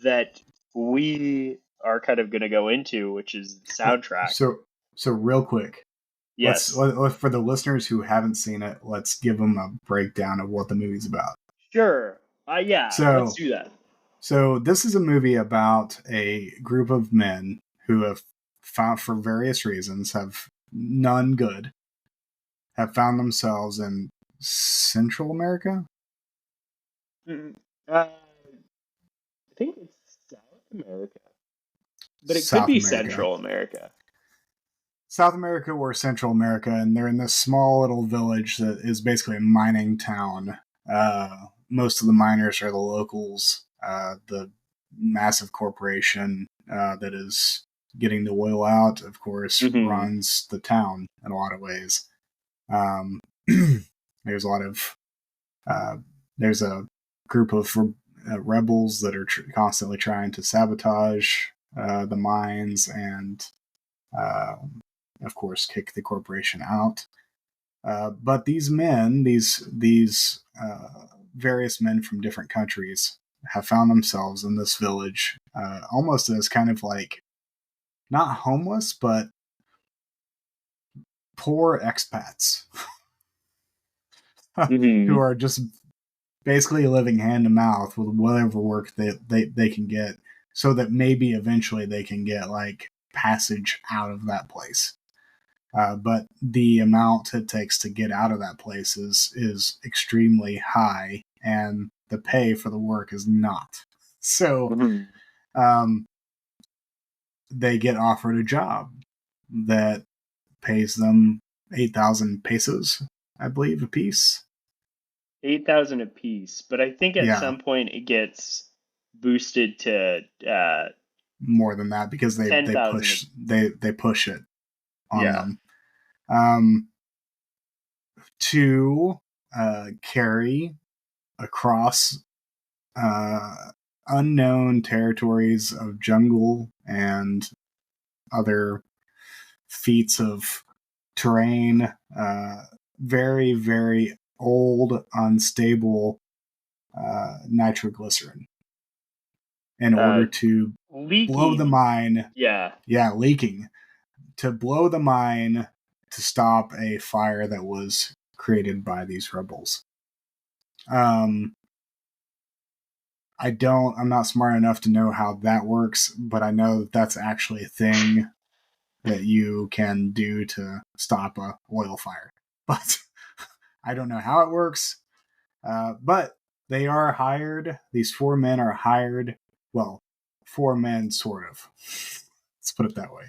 that we are kind of going to go into, which is the soundtrack. So real quick, Yes. for the listeners who haven't seen it, let's give them a breakdown of what the movie's about. Sure. Yeah, let's So, do that. so this is a movie about a group of men who have found, for various reasons, have none good, have found themselves in Central America, I think it's South America, but it could South be America, Central America. South America or Central America, and they're in this small little village that is basically a mining town. Most of the miners are the locals. The massive corporation that is getting the oil out, of course, Mm-hmm. runs the town in a lot of ways. Um, there's a lot of there's a group of rebels that are constantly trying to sabotage the mines and uh, of course, kick the corporation out. But these men, these various men from different countries, have found themselves in this village, almost as kind of like not homeless, but poor expats who Mm-hmm. are just basically living hand to mouth with whatever work they can get, so that maybe eventually they can get like passage out of that place. But the amount it takes to get out of that place is extremely high, and the pay for the work is not. So Mm-hmm. um, they get offered a job that pays them 8,000 pesos, I believe, a piece. 8,000 apiece, but I think at Yeah, some point it gets boosted to more than that because they 10,000. they push it on Yeah. them to carry across unknown territories of jungle and other feats of terrain, very, very old, unstable nitroglycerin in Uh, order to blow the Leaking. mine. Yeah. Yeah, leaking. To blow the mine to stop a fire that was created by these rebels. Um, I'm not smart enough to know how that works, but I know that that's actually a thing that you can do to stop a oil fire. But I don't know how it works. But they are hired. These 4 men are hired. Well, 4 men, sort of. Let's put it that way.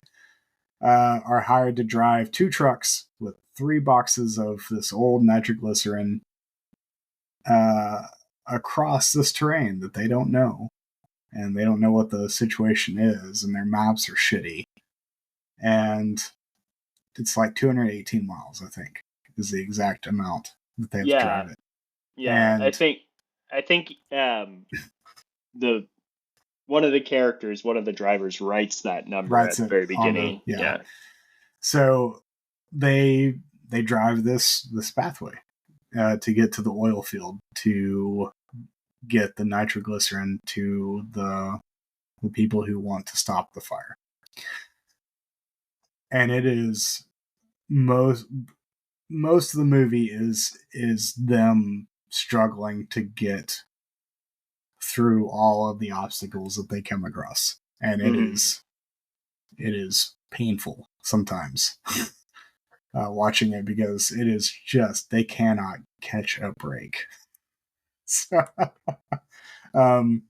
Are hired to drive 2 trucks with 3 boxes of this old nitroglycerin across this terrain that they don't know. And they don't know what the situation is, and their maps are shitty. And it's like 218 miles, I think, is the exact amount that they have to drive it. Yeah, And I think the one of the characters, one of the drivers, writes that number at the very beginning. Yeah. So they drive this pathway to get to the oil field to get the nitroglycerin to the people who want to stop the fire. And it is most of the movie is them struggling to get through all of the obstacles that they come across, and it is painful sometimes watching it, because it is just, they cannot catch a break. So, and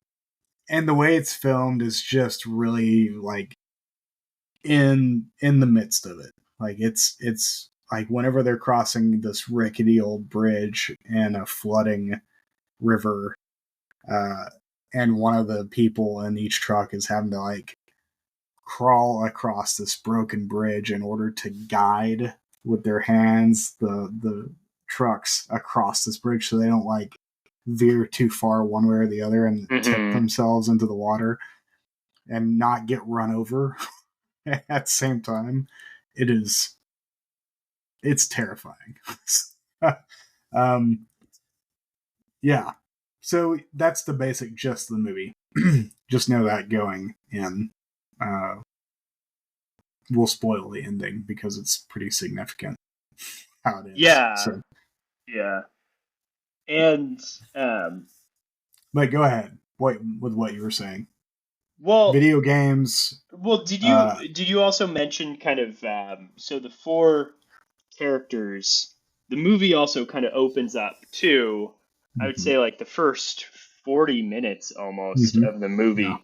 the way it's filmed is just really like in the midst of it. Like it's like whenever they're crossing this rickety old bridge in a flooding river, and one of the people in each truck is having to like crawl across this broken bridge in order to guide with their hands the trucks across this bridge so they don't like veer too far one way or the other and tip themselves into the water and not get run over at the same time. It's terrifying. Yeah. So that's the basic gist of the movie. Just know that going in. We'll spoil the ending because it's pretty significant how it is. Yeah. So. Yeah. And but go ahead. With what you were saying. Well, video games. Well, did you also mention kind of so the 4 characters, the movie also kind of opens up to, I would say, like the first 40 minutes almost of the movie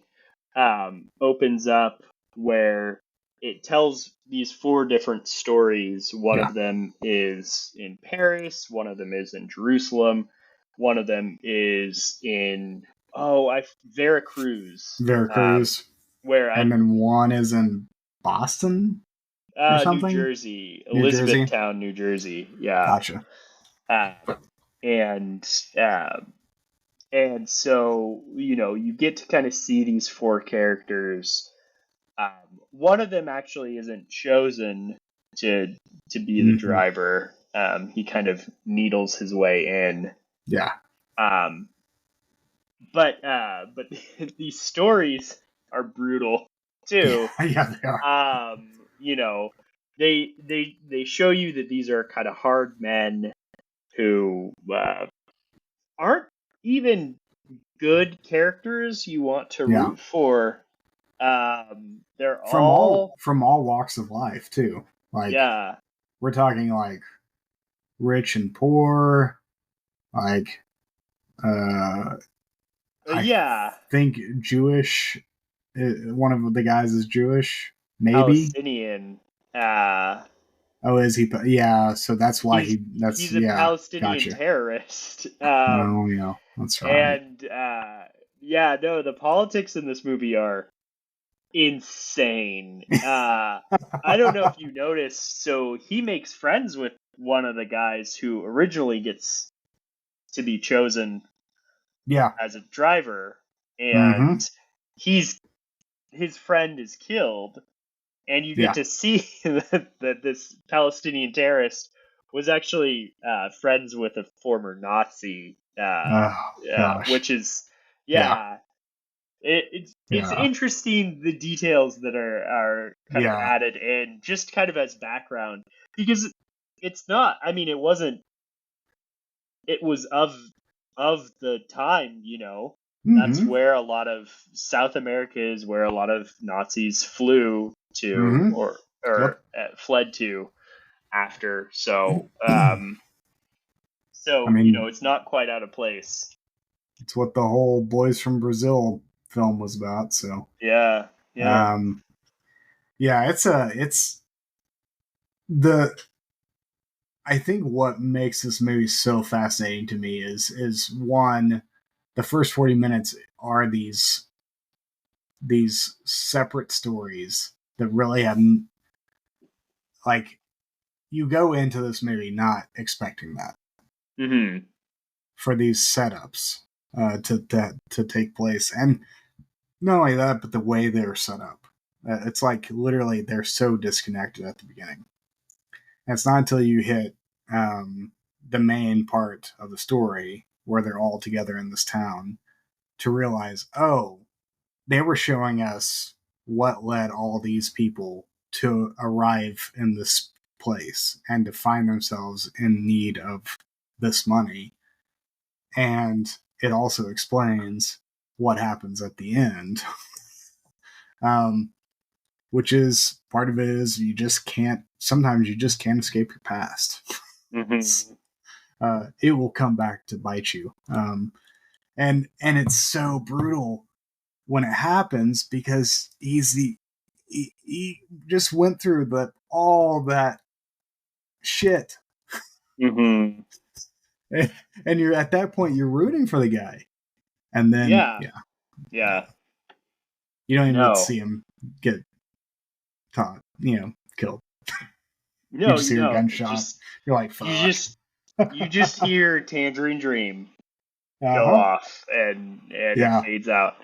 opens up where it tells these 4 different stories. One of them is in Paris, one of them is in Jerusalem, one of them is in Veracruz. And then one is in Boston or something? New Jersey. Elizabethtown, New Jersey. Yeah. Gotcha. And so, you get to kind of see these 4 characters. One of them actually isn't chosen to be the driver. He kind of needles his way in. Yeah. But these stories are brutal too. Yeah, they are. They show you that these are kind of hard men who aren't even good characters you want to root for. They're from all walks of life too. Like, we're talking like rich and poor, like I think Jewish. One of the guys is Jewish, maybe. Palestinian. Oh, is he? Yeah, so that's why he's a Palestinian terrorist. Oh, yeah, that's right. And the politics in this movie are insane. I don't know if you noticed. So he makes friends with one of the guys who originally gets to be chosen as a driver, and his friend is killed, and you get to see that this Palestinian terrorist was actually friends with a former Nazi, which is it's interesting, the details that are kind of added in just kind of as background, because it's not, I mean, it was of the time, that's where a lot of South America is, where a lot of Nazis flew to or fled to after. So, I mean, it's not quite out of place. It's what the whole Boys from Brazil film was about. So Yeah. um, yeah, it's the I think what makes this movie so fascinating to me is one, the first 40 minutes are these separate stories that really have, like, you go into this movie not expecting that Mm-hmm. for these setups to take place, and not only that, but the way they're set up. It's like literally they're so disconnected at the beginning. And it's not until you hit the main part of the story where they're all together in this town to realize, oh, they were showing us what led all these people to arrive in this place and to find themselves in need of this money. And it also explains what happens at the end. um, which is part of it is sometimes you just can't escape your past. Mm-hmm. It will come back to bite you. And it's so brutal when it happens because he just went through all that shit. Mm-hmm. And you're at that point you're rooting for the guy. And then Yeah. Yeah. you don't even get to No. see him get killed. You No, just you hear a don't. gunshot. You're like, You fuck. just you just hear Tangerine Dream go Uh-huh. off and it Yeah. fades out.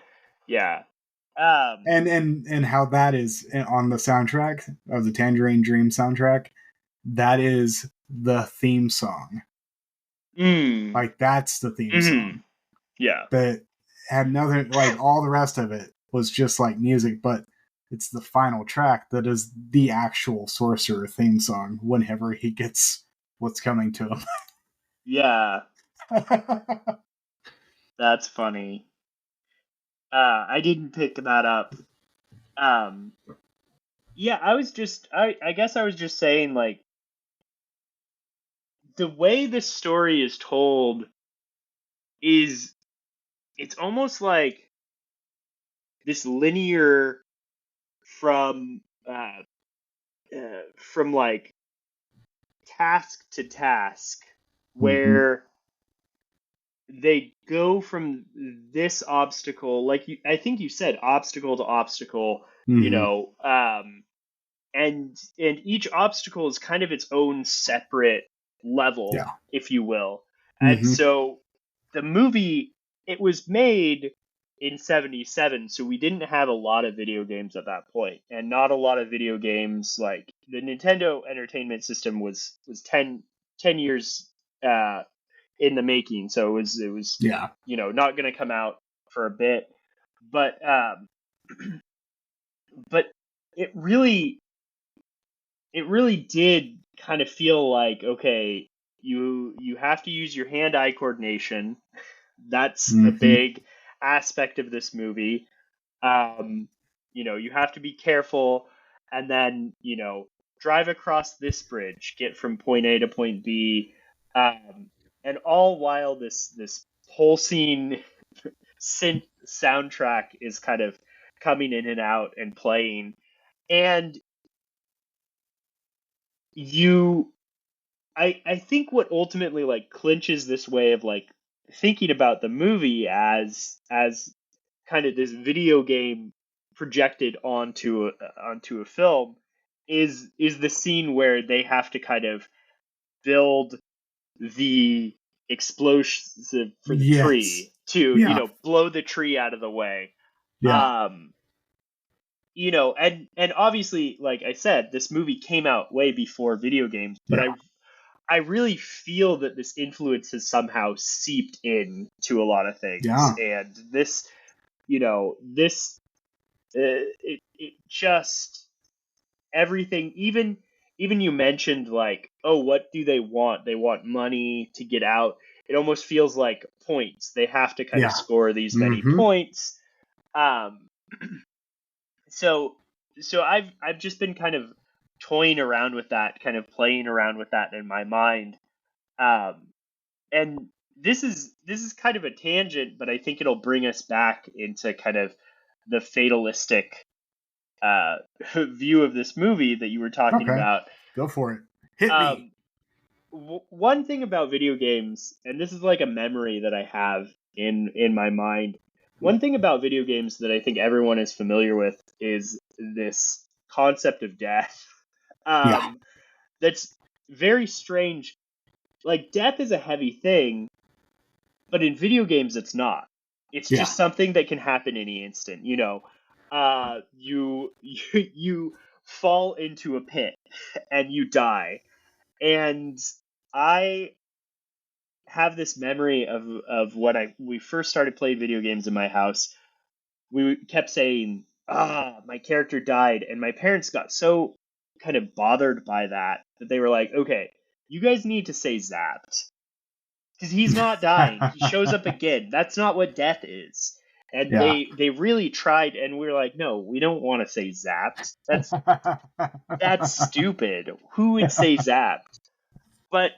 Yeah. Um And how that is on the soundtrack of the Tangerine Dream soundtrack, that is the theme song. mm, Like that's the theme mm-hmm. song. Yeah. That had nothing, like all the rest of it was just like music, but it's the final track that is the actual Sorcerer theme song whenever he gets what's coming to him. Yeah. That's funny. I didn't pick that up. Um yeah, I guess I was just saying like the way this story is told is it's almost like this linear from from like task to task Mm-hmm. where they go from this obstacle like I think you said obstacle to obstacle, you Mm-hmm. know, and each obstacle is kind of its own separate level, Yeah. if you will. And Mm-hmm. so the movie, it was made in 77, so we didn't have a lot of video games at that point, and not a lot of video games. Like the Nintendo Entertainment System was 10 years in the making, so it was Yeah. not going to come out for a bit, but but it really it really did kind of feel like, okay, you have to use your hand-eye coordination. That's a Mm-hmm. big aspect of this movie. um you have to be careful, and then drive across this bridge, get from point A to point B, and all while this pulsing synth soundtrack is kind of coming in and out and playing. And you I think what ultimately like clinches this way of like thinking about the movie as kind of this video game projected onto a film is the scene where they have to kind of build the explosive for the Yes. tree to Yeah. blow the tree out of the way. Yeah. um and obviously, like I said, this movie came out way before video games, but Yeah. I really feel that this influence has somehow seeped in to a lot of things, Yeah. and this it just everything. Even you mentioned like, oh, what do they want? They want money to get out. It almost feels like points. They have to kind of Yeah. score these many Mm-hmm. points. Um, so I've just been kind of toying around with that, kind of playing around with that in my mind. Um, and this is kind of a tangent, but I think it'll bring us back into kind of the fatalistic view of this movie that you were talking Okay, about. go for it. Hit me. One thing about video games, and this is like a memory that I have in my mind. One thing about video games that I think everyone is familiar with is this concept of death. Yeah, That's very strange. Like, death is a heavy thing, but in video games, it's not. It's yeah. just something that can happen any instant. You fall into a pit and you die. And I have this memory of when we first started playing video games in my house. We kept saying, my character died, and my parents got so kind of bothered by that they were like, okay, you guys need to say zapped. Because he's not dying. He shows up again. That's not what death is. And Yeah. they really tried, and we were like, no, we don't want to say zapped. That's stupid. Who would say zapped? But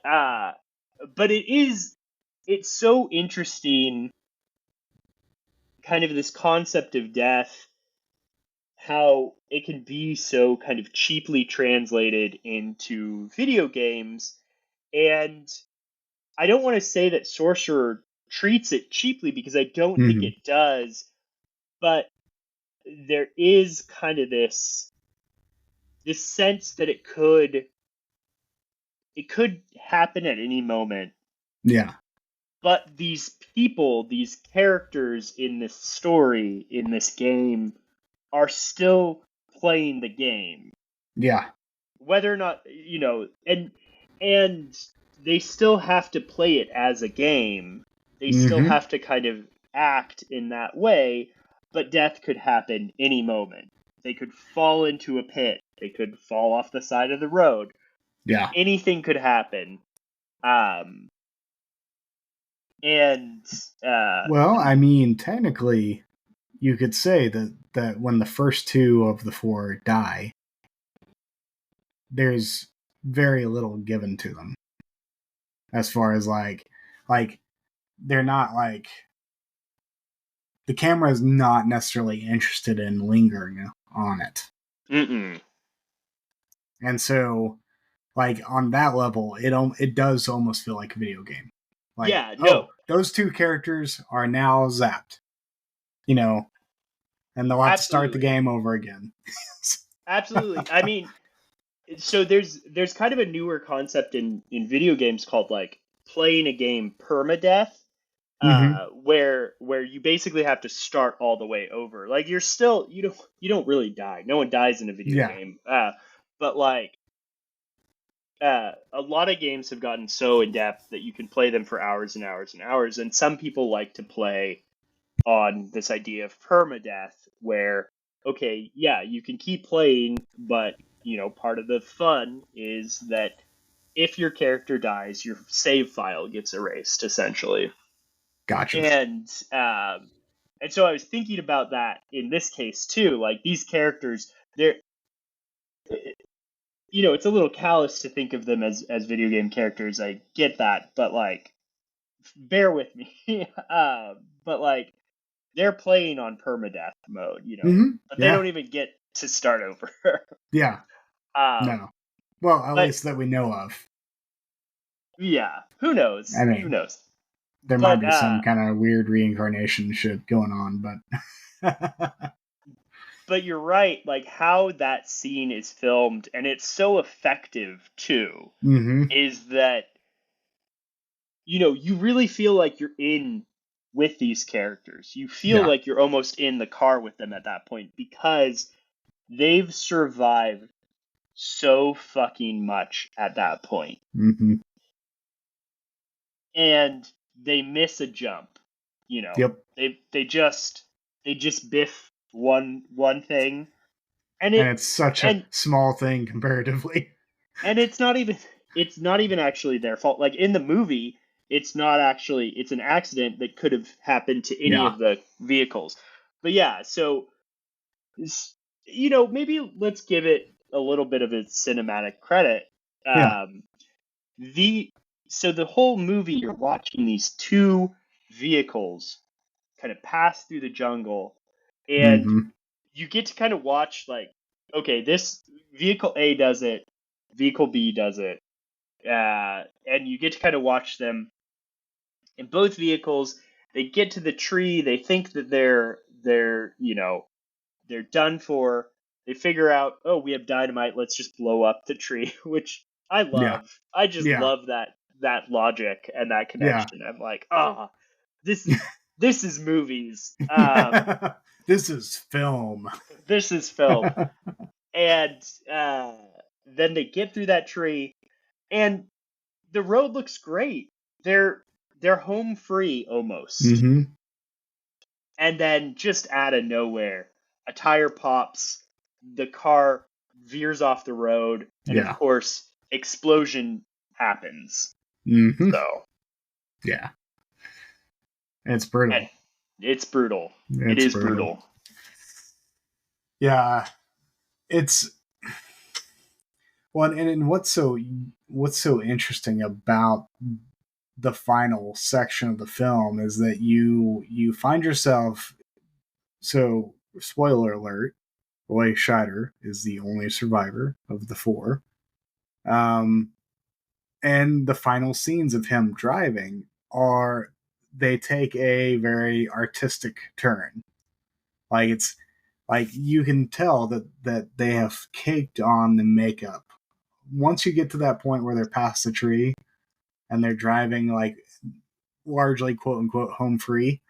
it's so interesting, kind of this concept of death, how it can be so kind of cheaply translated into video games. And I don't want to say that Sorcerer treats it cheaply, because I don't think Mhm. it does, but there is kind of this sense that it could happen at any moment. Yeah. But these people, these characters in this story, in this game, are still playing the game. Yeah. Whether or not, and they still have to play it as a game. They still Mhm. have to kind of act in that way, but death could happen any moment. They could fall into a pit. They could fall off the side of the road. Yeah. Anything could happen. And Well, I mean, technically, you could say that when the first two of the four die, there's very little given to them. As far as like they're not like, the camera is not necessarily interested in lingering on it. mm-mm. And so, like, on that level, it does almost feel like a video game. Like, Yeah, no, those two characters are now zapped, and they'll have to start the absolutely. game over again. Absolutely. I mean, so there's kind of a newer concept in video games called like playing a game permadeath, Mm-hmm. where you basically have to start all the way over. Like, you don't really die. No one dies in a video Yeah. game. But like a lot of games have gotten so in depth that you can play them for hours and hours and hours. And some people like to play on this idea of permadeath, where, okay, yeah, you can keep playing, but part of the fun is that if your character dies, your save file gets erased, essentially. Gotcha. And so I was thinking about that in this case too. Like, these characters, they're it's a little callous to think of them as video game characters. I get that, but like, bear with me. But like, they're playing on permadeath mode, Mm-hmm. but they Yeah. don't even get to start over. Yeah. um, No. Well, at but least that we know of. yeah, who knows? I mean, Who knows? there might But be some kind of weird reincarnation shit going on, but but you're right. Like, how that scene is filmed, and it's so effective too, mm-hmm. is that you really feel like you're in with these characters. You feel Yeah. like you're almost in the car with them at that point, because they've survived so fucking much at that point. Mm-hmm. And they miss a jump. Yep. They just biff one thing, and And it's such a and small thing comparatively. and it's not even actually their fault. Like, in the movie, it's an accident that could have happened to any Yeah. of the vehicles. But yeah, so maybe let's give it a little bit of its cinematic credit. Yeah. The so the whole movie, you're watching these two vehicles kind of pass through the jungle, and Mm-hmm. you get to kind of watch, like, okay, this vehicle A does it, vehicle B does it, and you get to kind of watch them in both vehicles. They get to the tree, they think that they're they're done for. They figure out, oh, we have dynamite, let's just blow up the tree, which I Yeah. love. I just Yeah. love that logic and that Yeah. connection. I'm like, ah, this is movies. This is film. This is film. And then they get through that tree, and the road looks great. They're they're home free almost. Mm-hmm. And then just out of nowhere, a tire pops, the car veers off the road, and of Yeah. course, explosion happens. Mm-hmm. So, Yeah. It's brutal. and it's brutal. It It's is brutal. brutal. Yeah. It's well, and what's so interesting about the final section of the film is that you find yourself, so spoiler alert, Roy Scheider is the only survivor of the four. And the final scenes of him driving they take a very artistic turn. Like, it's like you can tell that they have caked on the makeup. Once you get to that point where they're past the tree and they're driving, like, largely quote unquote home free,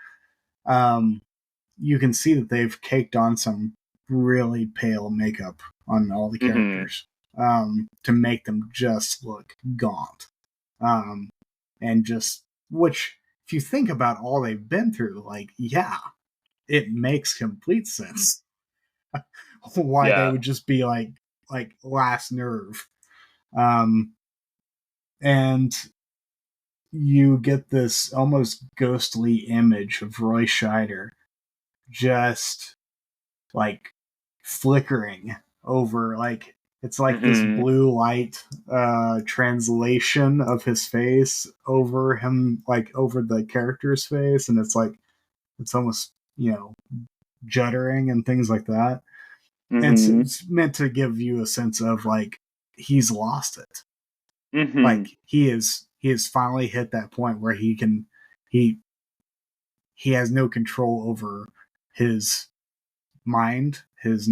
you can see that they've caked on some really pale makeup on all the characters, to make them just look gaunt. And just, which, if you think about all they've been through, like, yeah, it makes complete sense why they would just be like last nerve. And you get this almost ghostly image of Roy Scheider just like flickering over, like, it's like this blue light translation of his face over him, like over the character's face, and it's like it's almost, juddering and things like that. And it's meant to give you a sense of, like, he's lost it. Like, he has finally hit that point where he has no control over his mind, his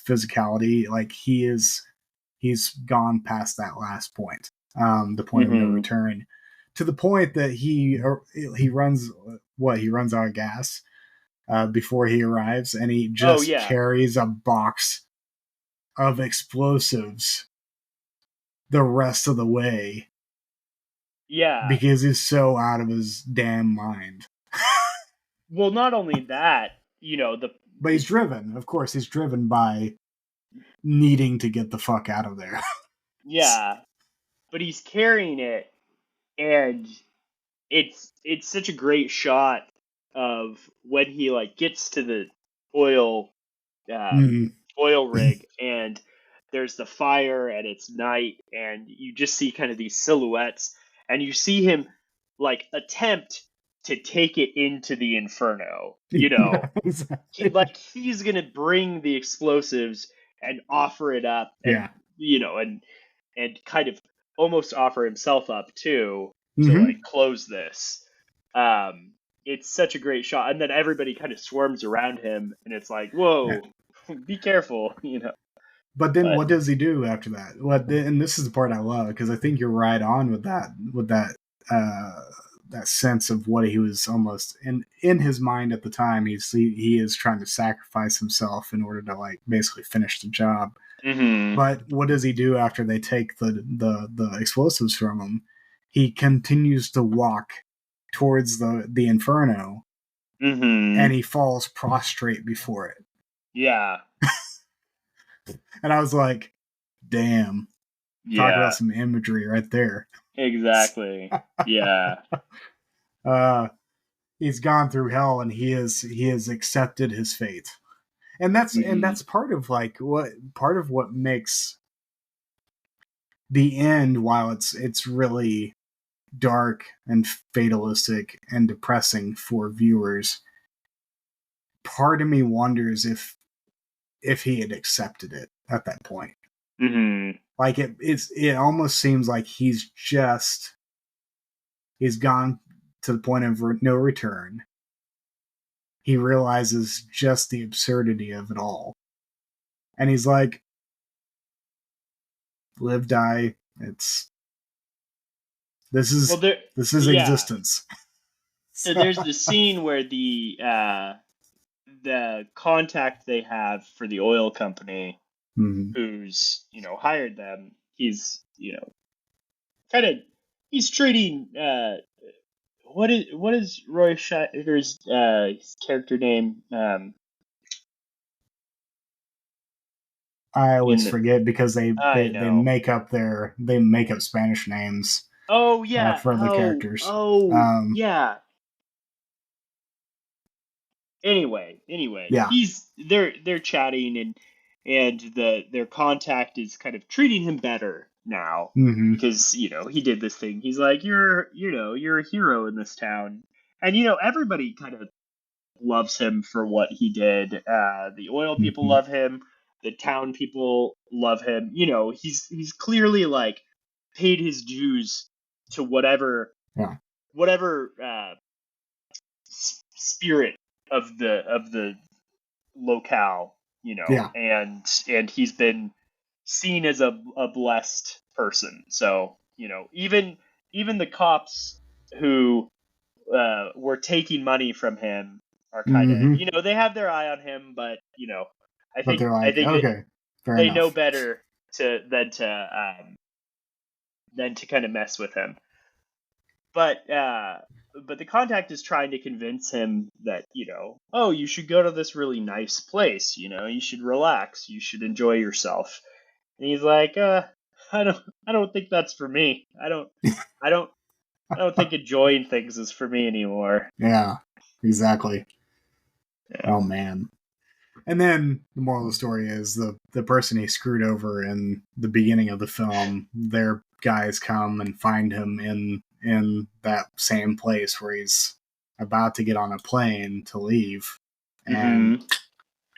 physicality. Like, he's gone past that last point, the point of no return, to the point that he runs out of gas before he arrives, and he just carries a box of explosives the rest of the way. Yeah. Because he's so out of his damn mind. Well, not only that, but he's driven. Of course, he's driven by needing to get the fuck out of there. Yeah. But he's carrying it, and it's such a great shot of when he, like, gets to the oil rig, and there's the fire, and it's night, and you just see kind of these silhouettes, and you see him, like, attempt to take it into the inferno. Exactly. He's gonna bring the explosives and offer it up, and and kind of almost offer himself up too, to like close this. It's such a great shot, and then everybody kind of swarms around him, and it's like, whoa, be careful, But then what does he do after that? And this is the part I love, because I think you're right on with that sense of what he was almost in his mind at the time. He is trying to sacrifice himself in order to, like, basically finish the job. But what does he do after they take the explosives from him? He continues to walk towards the inferno, and he falls prostrate before it. Yeah. And I was like, damn. Talk about some imagery right there. Exactly. Yeah. He's gone through hell, and he has accepted his fate. And that's part of what makes the end, while it's really dark and fatalistic and depressing for viewers, part of me wonders if he had accepted it at that point. Mm-hmm. Like it almost seems like he's gone to the point of no return. He realizes just the absurdity of it all. And he's like, live, die. This is existence. So there's the scene where the contact they have for the oil company, who's hired them, he's he's treating what is Roy Scheider's character name? I always forget because they make up Spanish names. Oh yeah, for the characters. Yeah. Anyway, yeah. they're chatting and their contact is kind of treating him better now because he did this thing. He's like, you're a hero in this town, and everybody kind of loves him for what he did. The oil people love him. The town people love him. He's clearly like paid his dues to whatever spirit of the locale, and he's been seen as a blessed person. So even the cops who were taking money from him are kind of they have their eye on him, but I think okay, they know better than to kind of mess with him. But the contact is trying to convince him that oh, you should go to this really nice place, you should relax, you should enjoy yourself. And he's like, I don't think that's for me. I don't think enjoying things is for me anymore. Yeah, exactly. Yeah. Oh man. And then the moral of the story is the person he screwed over in the beginning of the film, their guys come and find him in that same place where he's about to get on a plane to leave and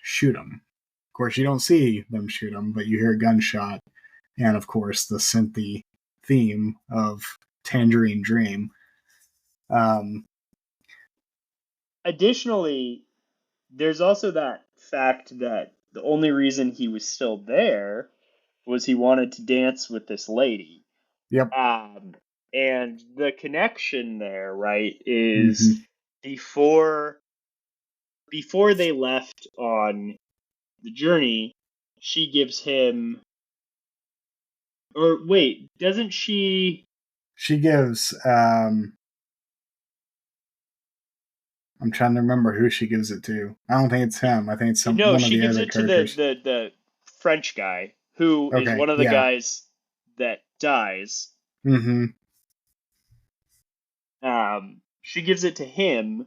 shoot him. Of course, you don't see them shoot him, but you hear a gunshot, and of course the synth-y theme of Tangerine Dream. Additionally, there's also that fact that the only reason he was still there was he wanted to dance with this lady. Yep. And the connection there, right, is before they left on the journey, she gives him, or wait, doesn't she? She gives. I'm trying to remember who she gives it to. I don't think it's him. I think it's one of the other characters. No, she gives it to the French guy who is one of the guys that dies. She gives it to him.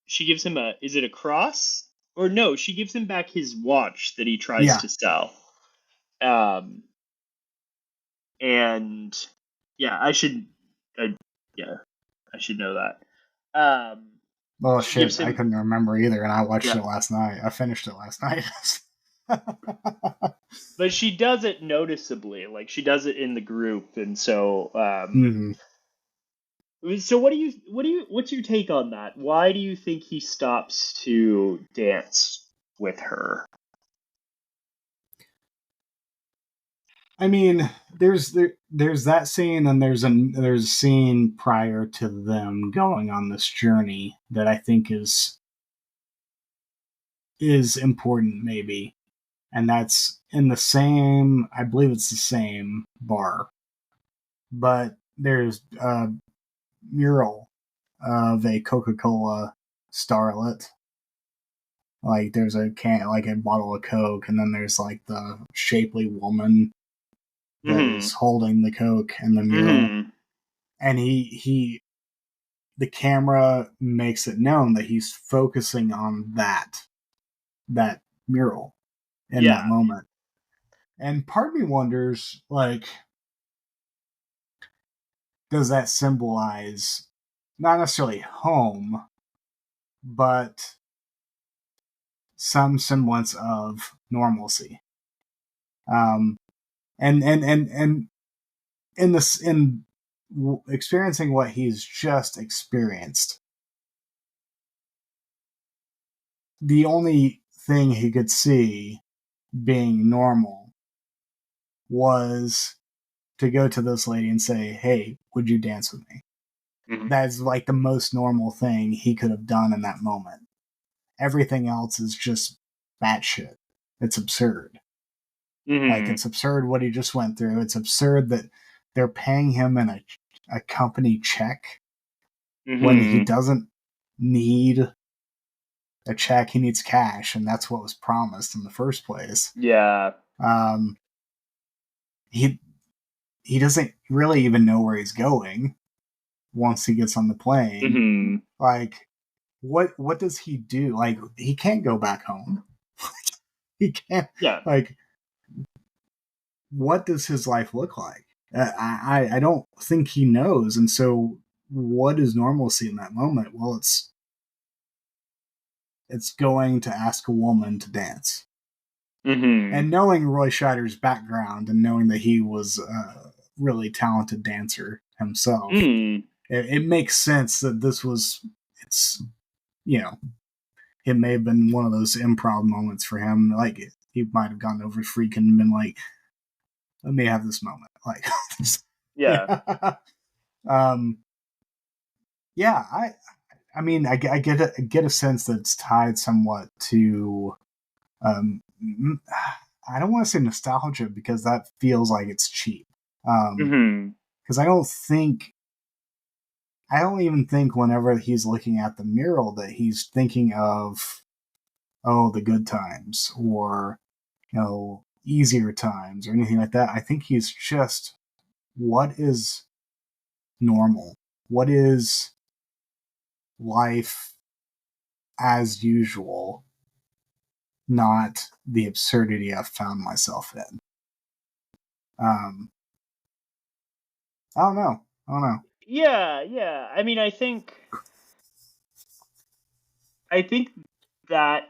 She gives him is it a cross? Or no, she gives him back his watch that he tries to sell. And yeah, I should know that. Well, shit, I couldn't remember either, and I watched it last night. I finished it last night. But she does it noticeably, like she does it in the group, and so So what's your take on that? Why do you think he stops to dance with her? I mean, there's that scene, and there's a scene prior to them going on this journey that I think is important, maybe, and that's in the same. I believe it's the same bar, but there's a mural of a Coca-Cola starlet. Like there's a bottle of Coke, and then there's like the shapely woman that is holding the Coke in the mural. And the camera makes it known that he's focusing on that mural in that moment. And part of me wonders, like, does that symbolize not necessarily home, but some semblance of normalcy? And in this, in experiencing what he's just experienced, the only thing he could see being normal was to go to this lady and say, "Hey, would you dance with me?" Mm-hmm. That's like the most normal thing he could have done in that moment. Everything else is just batshit. It's absurd. Mm-hmm. Like, it's absurd what he just went through. It's absurd that they're paying him in a company check when he Mm-hmm. doesn't need a check. He needs cash, and that's what was promised in the first place. Yeah. He doesn't really even know where he's going once he gets on the plane. Mm-hmm. Like, what does he do? Like, he can't go back home. He can't. Yeah. Like, what does his life look like? I don't think he knows. And so, what is normalcy in that moment? Well, it's going to ask a woman to dance. Mm-hmm. And knowing Roy Scheider's background and knowing that he was a really talented dancer himself, Mm. it makes sense that it's, you know, it may have been one of those improv moments for him. Like, he might have gone over to Friedkin and been like, let me have this moment. Like, Yeah. Yeah, I mean, I get a sense that it's tied somewhat to, I don't want to say nostalgia because that feels like it's cheap. Mm-hmm. Because I don't even think whenever he's looking at the mural that he's thinking of, oh, the good times or, easier times or anything like that. I think he's just, what is normal? What is life as usual? Not the absurdity I've found myself in. I don't know. Yeah, yeah. I mean, I think that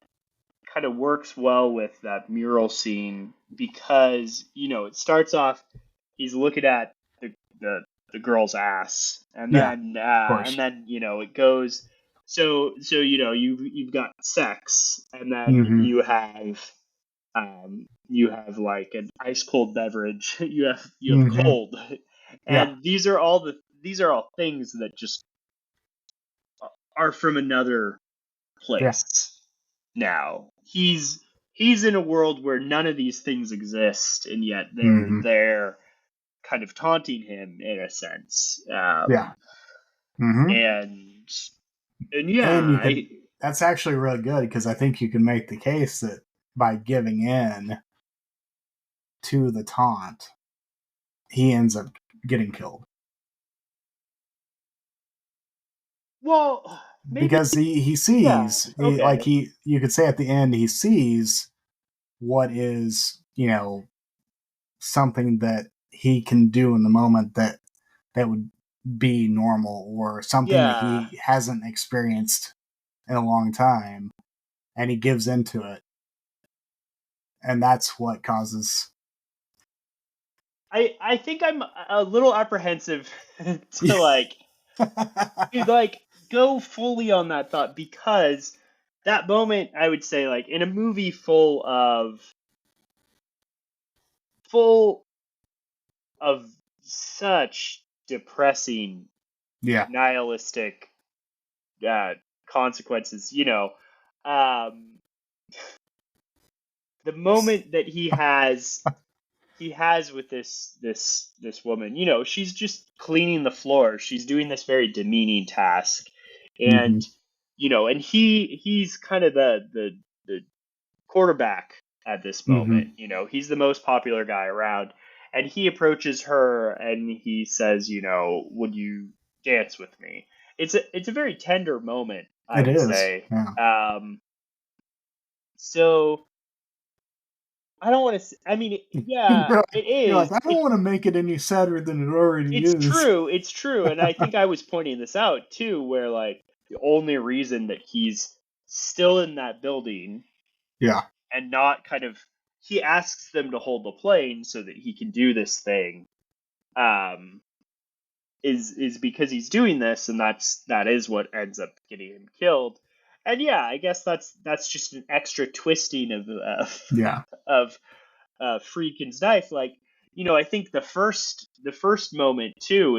kind of works well with that mural scene because, it starts off he's looking at the the girl's ass, and Yeah, then of course. it goes. So you've got sex, and then Mm-hmm. you have like an ice cold beverage. You have Mm-hmm. cold, Yeah. and these are all things that just are from another Yeah. place. Now he's in a world where none of these things exist, and yet they're Mm-hmm. there, kind of taunting him in a sense. Yeah. Mm-hmm. And And yeah, that's actually really good because I think you can make the case that by giving in to the taunt, he ends up getting killed. well, maybe, Because he yeah, sees, okay, you could say at the end, he sees what is, something that he can do in the moment that would be normal or something that yeah. he hasn't experienced in a long time, and he gives into it, and that's what causes. I think I'm a little apprehensive to go fully on that thought, because that moment, I would say, like, in a movie full of such depressing, Yeah. nihilistic uh, consequences, um, the moment that he has with this woman, she's just cleaning the floor, she's doing this very demeaning task, Mm-hmm. and and he's kind of the quarterback at this Mm-hmm. moment. He's the most popular guy around, and he approaches her and he says, would you dance with me? It's a very tender moment, I It would is. say. Yeah. So I don't want to. I mean, yeah, it You're is. like, I don't want to make it any sadder than it already It's is. true. It's true. And I think I was pointing this out too, where like the only reason that he's still in that building Yeah, and not kind of he asks them to hold the plane so that he can do this thing um is because he's doing this, and that is what ends up getting him killed. And yeah, I guess that's just an extra twisting yeah, of Friedkin's knife. Like, I think the first moment too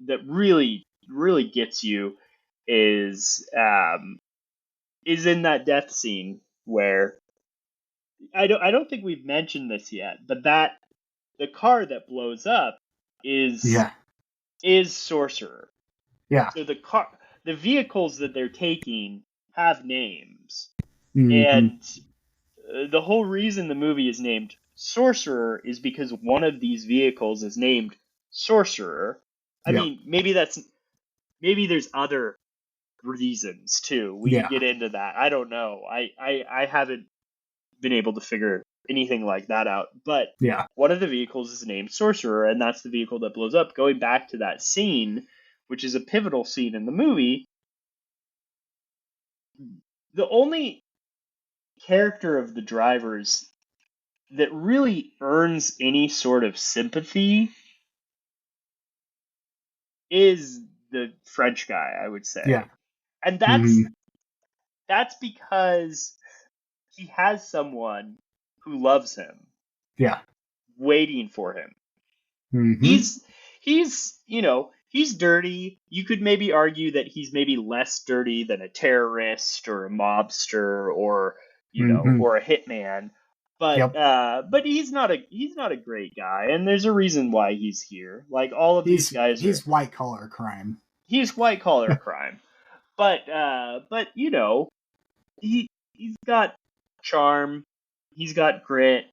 that really gets you is in that death scene where I don't think we've mentioned this yet, but that the car that blows up is yeah, is Sorcerer. yeah. So the vehicles that they're taking have names, Hmm. and the whole reason the movie is named Sorcerer is because one of these vehicles is named Sorcerer. I Yeah, mean, maybe there's other reasons too. We could yeah, get into that. I don't know. I haven't been able to figure anything like that out. But yeah, one of the vehicles is named Sorcerer, and that's the vehicle that blows up. Going back to that scene, which is a pivotal scene in the movie, the only character of the drivers that really earns any sort of sympathy is the French guy, I would yeah. say. And Hmm. that's because he has someone who loves him, Yeah. waiting for him. Hmm. He's dirty. You could maybe argue that he's maybe less dirty than a terrorist or a mobster or Hmm. or a hitman. But Yep. he's not a great guy, and there's a reason why he's here. Like all of these guys are He's white collar crime. he's white collar crime. But he's got charm, he's got grit,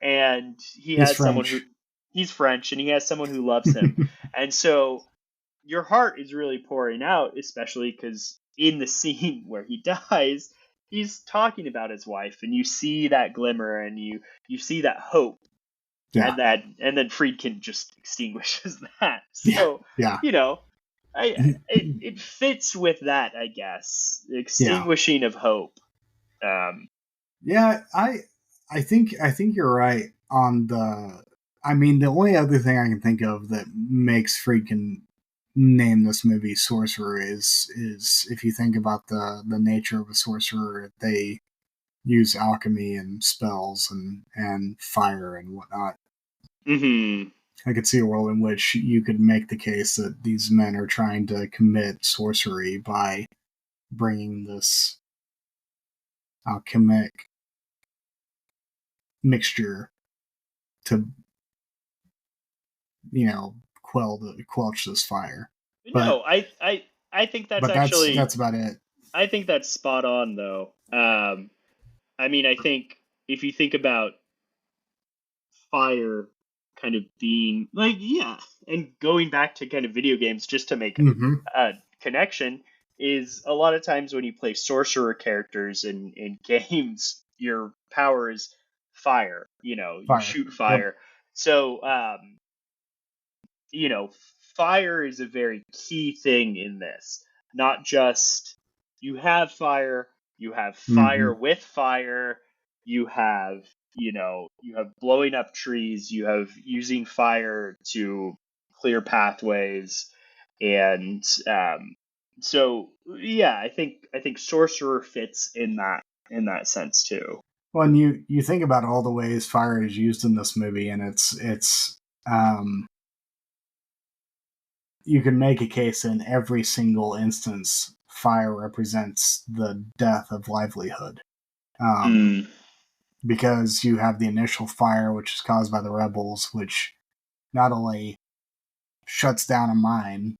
and he He's has someone who French. he's French, and he has someone who loves him. And so your heart is really pouring out, especially because in the scene where he dies, he's talking about his wife, and you see that glimmer, and you see that hope, Yeah. and then Friedkin just extinguishes that. Yeah. So Yeah. you know, it fits with that, I guess, Yeah. extinguishing of hope. Um, Yeah. I think you're right on the. I mean, the only other thing I can think of that makes Friedkin name this movie Sorcerer is if you think about the nature of a sorcerer, they use alchemy and spells and fire and whatnot. mhm. I could see a world in which you could make the case that these men are trying to commit sorcery by bringing this alchemic mixture to, quelch this fire. But No, I think that's but that's actually about it. I think that's spot on though. I mean, I think if you think about fire kind of being like, yeah, and going back to kind of video games just to make Mm-hmm. a connection, is a lot of times when you play sorcerer characters in games, your power is fire. You Fire. shoot Yep. fire. So you know, fire is a very key thing in this. Not just you have Mm-hmm. fire with fire, you have blowing up trees, you have using fire to clear pathways, and so yeah, I think sorcerer fits in that sense too. Well, and you think about all the ways fire is used in this movie, and it's um, you can make a case in every single instance fire represents the death of livelihood. Um, Mm. because you have the initial fire, which is caused by the rebels, which not only shuts down a mine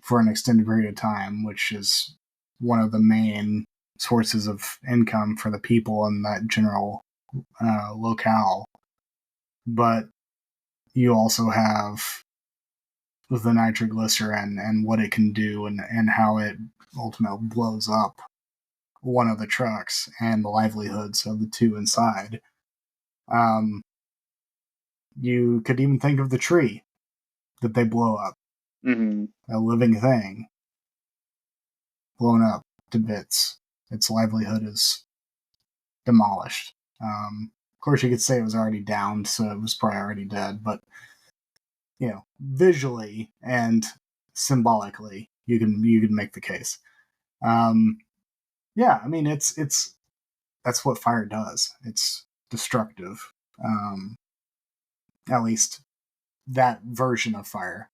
for an extended period of time, which is one of the main sources of income for the people in that general locale, but you also have the nitroglycerin and what it can do and how it ultimately blows up one of the trucks and the livelihoods of the two inside. You could even think of the tree that they blow up. Mm-hmm. A living thing blown up to bits. Its livelihood is demolished. Of course, you could say it was already downed, so it was probably already dead. But visually and symbolically, you can make the case. Yeah, I mean, it's that's what fire does. It's destructive. At least that version of fire.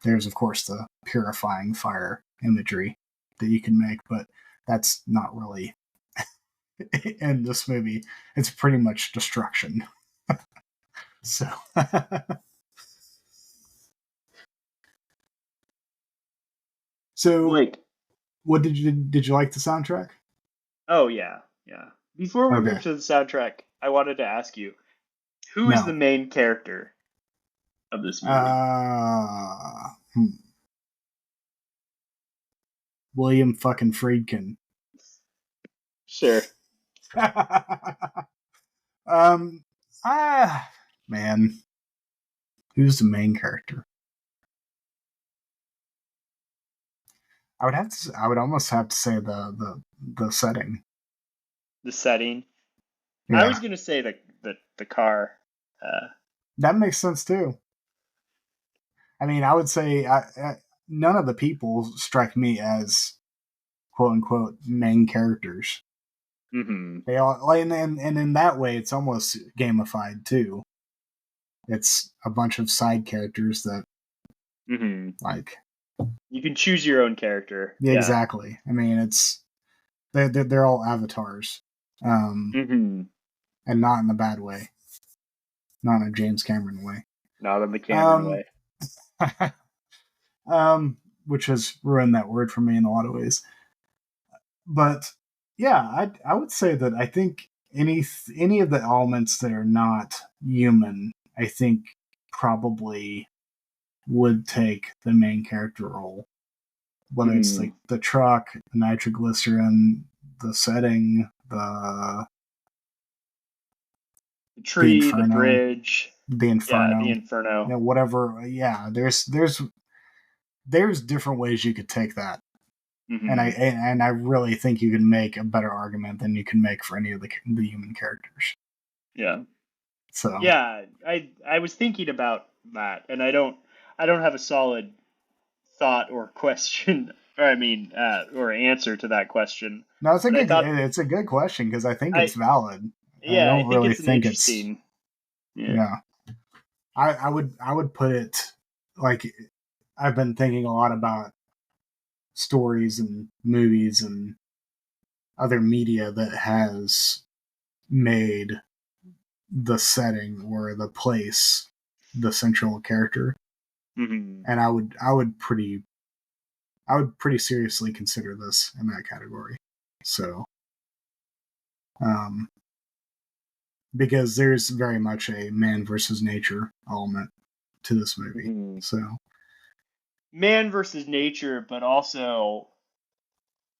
There's, of course, the purifying fire imagery that you can make, but that's not really in this movie. It's pretty much destruction. So, Like, what did you like the soundtrack? oh yeah, yeah. Before we Okay, move to the soundtrack, I wanted to ask you, who is the no. main character of this movie? William fucking Friedkin. Sure. um, man, who's the main character? I would almost have to say the setting. The setting. I Yeah, was gonna say the car. that makes sense too. I mean, I would say none of the people strike me as quote unquote main characters. Mm-hmm. They all, and in that way, it's almost gamified too. It's a bunch of side characters that Mm-hmm. like. You can choose your own character. Yeah, Yeah. exactly. I mean, they're all avatars, Mm-hmm. and not in a bad way, not in a James Cameron way. Not in the Cameron Um, way. which has ruined that word for me in a lot of ways. But yeah, I would say that I think any of the elements that are not human, I think probably would take the main character role. Whether it's Mm-hmm. like the truck, the nitroglycerin, the setting, The the tree, the inferno, bridge. the Yeah, the inferno, inferno. whatever. Yeah, there's different ways you could take that, and Mm-hmm. I really think you can make a better argument than you can make for any of the human characters. Yeah. So Yeah, I was thinking about that, and I don't have a solid thought or question, or I mean, or answer to that question. no, But I thought it's a good question because I think it's I valid. I yeah, I don't think really it's an think it's interesting. Yeah. yeah. I would put it like I've been thinking a lot about stories and movies and other media that has made the setting or the place the central character, Hmm. and I would pretty seriously consider this in that category. So, um, because there's very much a man versus nature element to this movie. Hmm. So, Man versus nature, but also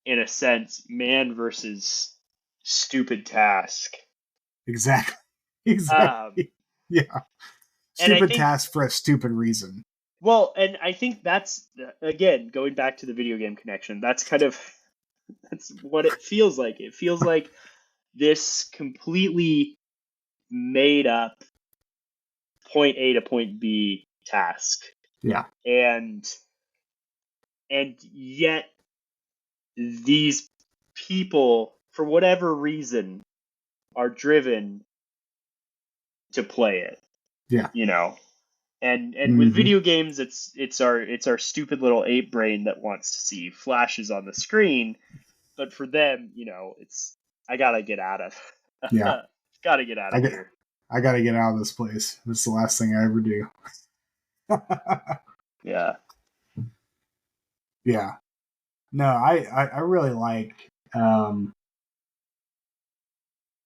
in a sense, man versus stupid task. exactly, Um, exactly, yeah. and I Stupid think task for a stupid reason. well, and I think that's again going back to the video game connection. That's kind of that's what it feels like. It feels like this completely made up point A to point B task. Yeah, And yet these people, for whatever reason, are driven to play it, yeah, you know. And with hmm video games, it's our stupid little ape brain that wants to see flashes on the screen. But for them, it's I gotta get out of yeah. gotta get out I of get, here. I got to get out of this place. This is the last thing I ever do. Yeah. Yeah. No, I really like I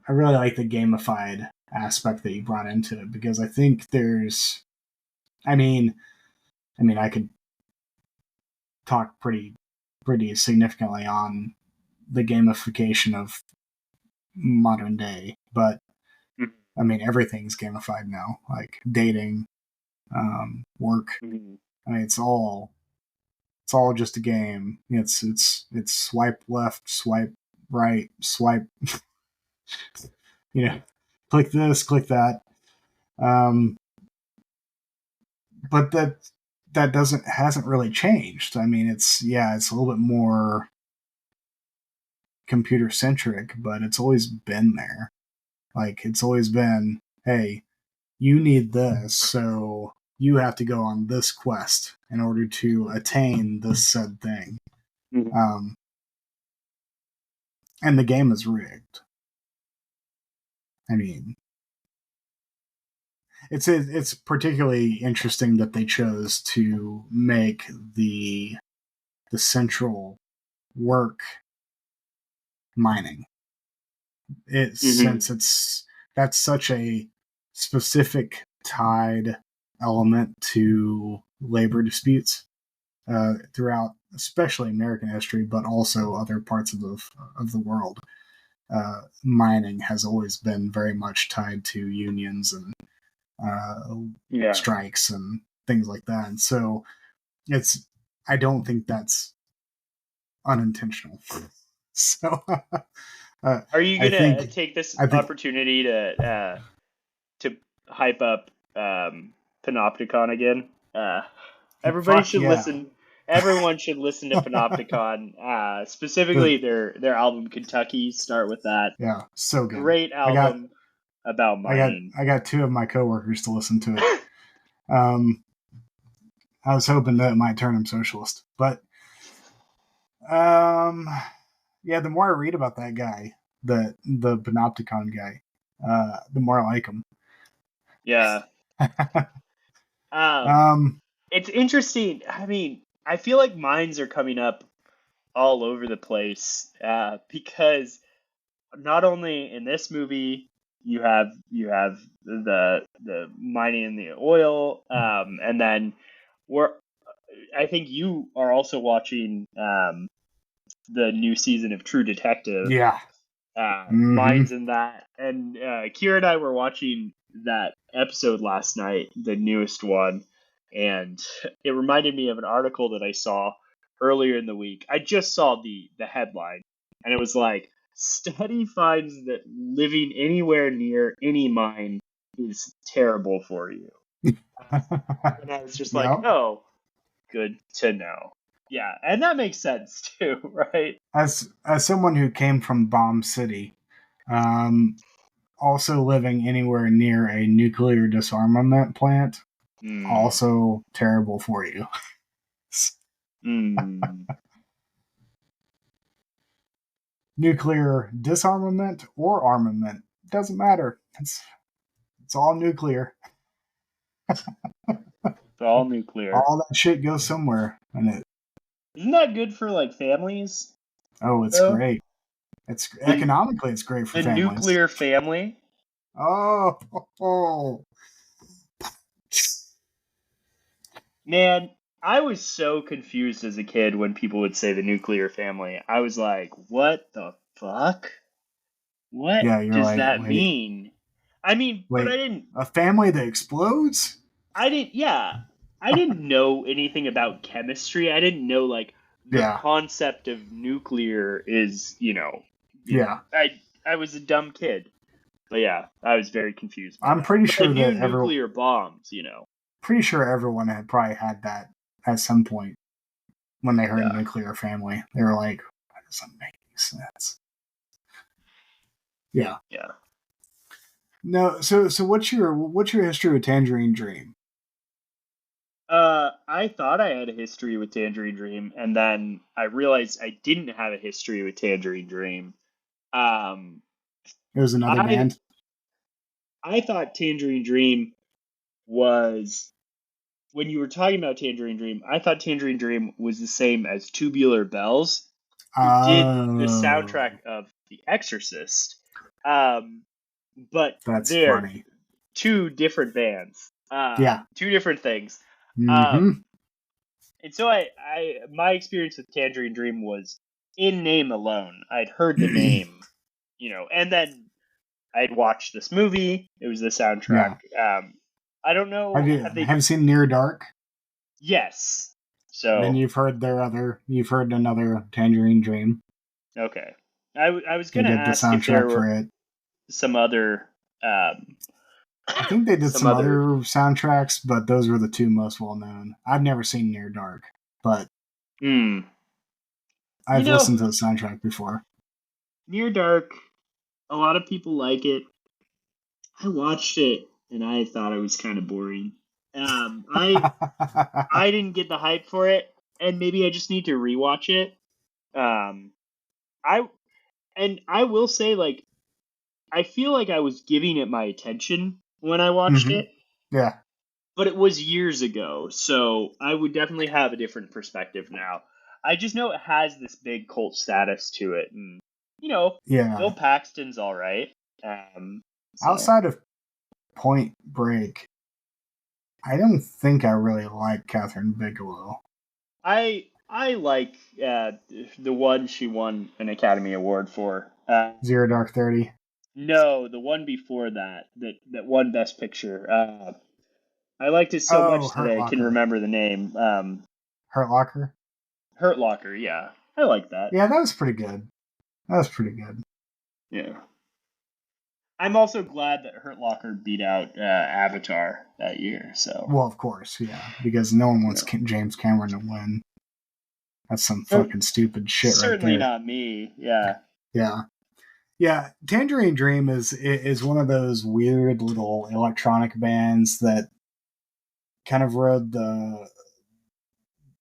really like the gamified aspect that you brought into it because I think there's I mean I could talk pretty significantly on the gamification of modern day, but I mean, everything's gamified now, like dating, work. Mm-hmm. I mean, it's all just a game. It's swipe left, swipe right, swipe. Click this, click that. But that hasn't really changed. I mean, it's a little bit more computer centric, but it's always been there. Like, it's always been, hey, you need this, so you have to go on this quest in order to attain this said thing. Mm-hmm. And the game is rigged. I mean, it's particularly interesting that they chose to make the central work mining. Since that's such a specific tied element to labor disputes throughout, especially American history, but also other parts of the world. Mining has always been very much tied to unions and strikes and things like that. And so I don't think that's unintentional. So, are you gonna take this opportunity to hype up Panopticon again? Everybody should listen. Everyone should listen to Panopticon. Specifically their album Kentucky. Start with that. Yeah, so good. Great album about mining. I got two of my coworkers to listen to it. I was hoping that it might turn them socialist, but the more I read about that guy, the Panopticon guy, the more I like him. Yeah. It's interesting. I mean, I feel like mines are coming up all over the place because not only in this movie you have the mining and the oil, and then I think you are also watching the new season of True Detective. Yeah. Mines in that, and Kira and I were watching that episode last night, the newest one, and it reminded me of an article that I saw earlier in the week. I just saw the headline, and it was like, study finds that living anywhere near any mine is terrible for you. And I was just like, oh, good to know. Yeah, and that makes sense too, right? As someone who came from Bomb City, also living anywhere near a nuclear disarmament plant, also terrible for you. Nuclear disarmament or armament, doesn't matter. It's all nuclear. It's all nuclear. All that shit goes somewhere, and isn't that good for like families? Oh, it's great. It's economically, it's great for families. The nuclear family. Oh. Man, I was so confused as a kid when people would say the nuclear family. I was like, what the fuck? What does that mean? I mean, but I didn't... A family that explodes? I didn't know anything about chemistry. I didn't know, like, the concept of nuclear is, I was a dumb kid. But yeah, I was very confused. I'm pretty sure that nuclear bombs, Pretty sure everyone had probably had that at some point when they heard nuclear family. They were like, that doesn't make sense. Yeah. Yeah. No, so what's your history with Tangerine Dream? I thought I had a history with Tangerine Dream, and then I realized I didn't have a history with Tangerine Dream. It was another band? I thought Tangerine Dream was... When you were talking about Tangerine Dream, I thought Tangerine Dream was the same as Tubular Bells, who did the soundtrack of The Exorcist. But they're funny. Two different bands. Two different things. Mm-hmm. And so my experience with Tangerine Dream was in name alone. I'd heard the name, and then I'd watched this movie. It was the soundtrack. I don't know. Have you seen Near Dark? Yes. Then So you've heard another Tangerine Dream. okay. I was They gonna did the ask if there soundtrack for were it. some other I think they did some other soundtracks, but those were the two most well known. I've never seen Near Dark, but I've listened to the soundtrack before. Near Dark, a lot of people like it. I watched it and I thought it was kind of boring. I didn't get the hype for it, and maybe I just need to rewatch it. I will say, like, I feel like I was giving it my attention when I watched it. Yeah. But it was years ago, so I would definitely have a different perspective now. I just know it has this big cult status to it, and Bill Paxton's all right. Outside of Point Break, I don't think I really like Catherine Bigelow. I like the one she won an Academy Award for. Zero Dark 30. No, the one before that won Best Picture. I liked it so much that I can remember the name. Hurt Locker? Hurt Locker, yeah. I like that. Yeah, that was pretty good. Yeah. I'm also glad that Hurt Locker beat out Avatar that year. So. Well, of course, yeah, because no one wants James Cameron to win. That's some fucking stupid shit right there. Certainly not me. Yeah. Yeah. Tangerine Dream is one of those weird little electronic bands that kind of rode the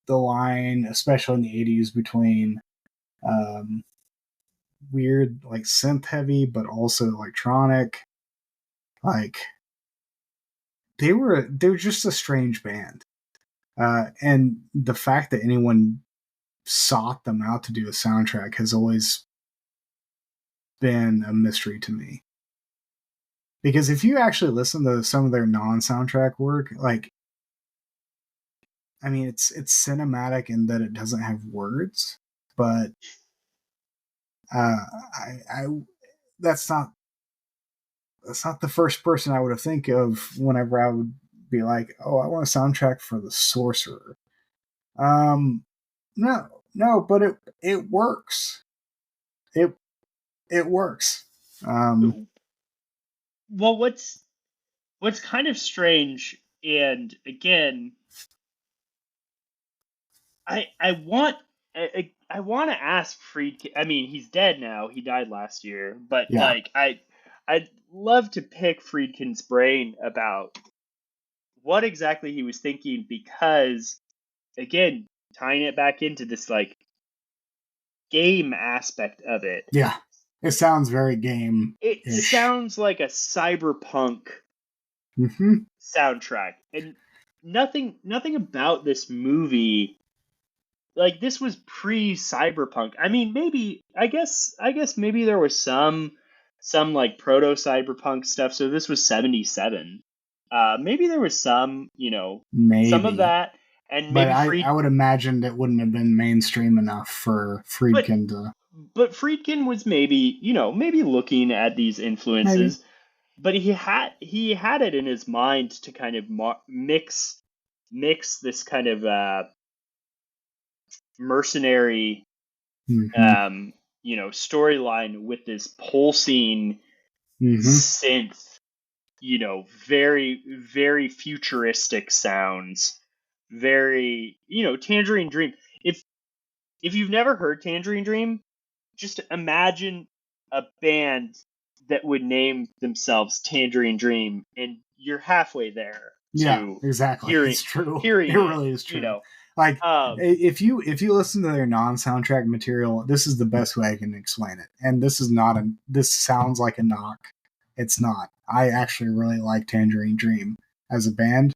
line, especially in the 80s, between weird, like, synth heavy, but also electronic. Like, they were just a strange band. And the fact that anyone sought them out to do a soundtrack has always been a mystery to me. Because if you actually listen to some of their non-soundtrack work, like, I mean, it's cinematic in that it doesn't have words, but that's not the first person I would have think of whenever I would be like, oh, I want a soundtrack for the Sorcerer. No, but it works. It works. Well, what's kind of strange, and again, I want to ask Friedkin. I mean, he's dead now. He died last year, but like I'd love to pick Friedkin's brain about what exactly he was thinking, because again, tying it back into this like game aspect of it. Yeah. It sounds very game. It sounds like a cyberpunk soundtrack, and nothing about this movie, like, this was pre-cyberpunk. I mean, I guess maybe there was some like proto cyberpunk stuff. So this was 1977. Maybe there was some, some of that, and maybe. But I would imagine it wouldn't have been mainstream enough for Friedkin to. But Friedkin was maybe looking at these influences, but he had it in his mind to kind of mix this kind of mercenary, storyline with this pulsing synth, very, very futuristic sounds, very, Tangerine Dream. If you've never heard Tangerine Dream, just imagine a band that would name themselves Tangerine Dream, and you're halfway there. Yeah, exactly. It's true. It really is true. Like, if you listen to their non-soundtrack material, this is the best way I can explain it. And this sounds like a knock. It's not. I actually really like Tangerine Dream as a band.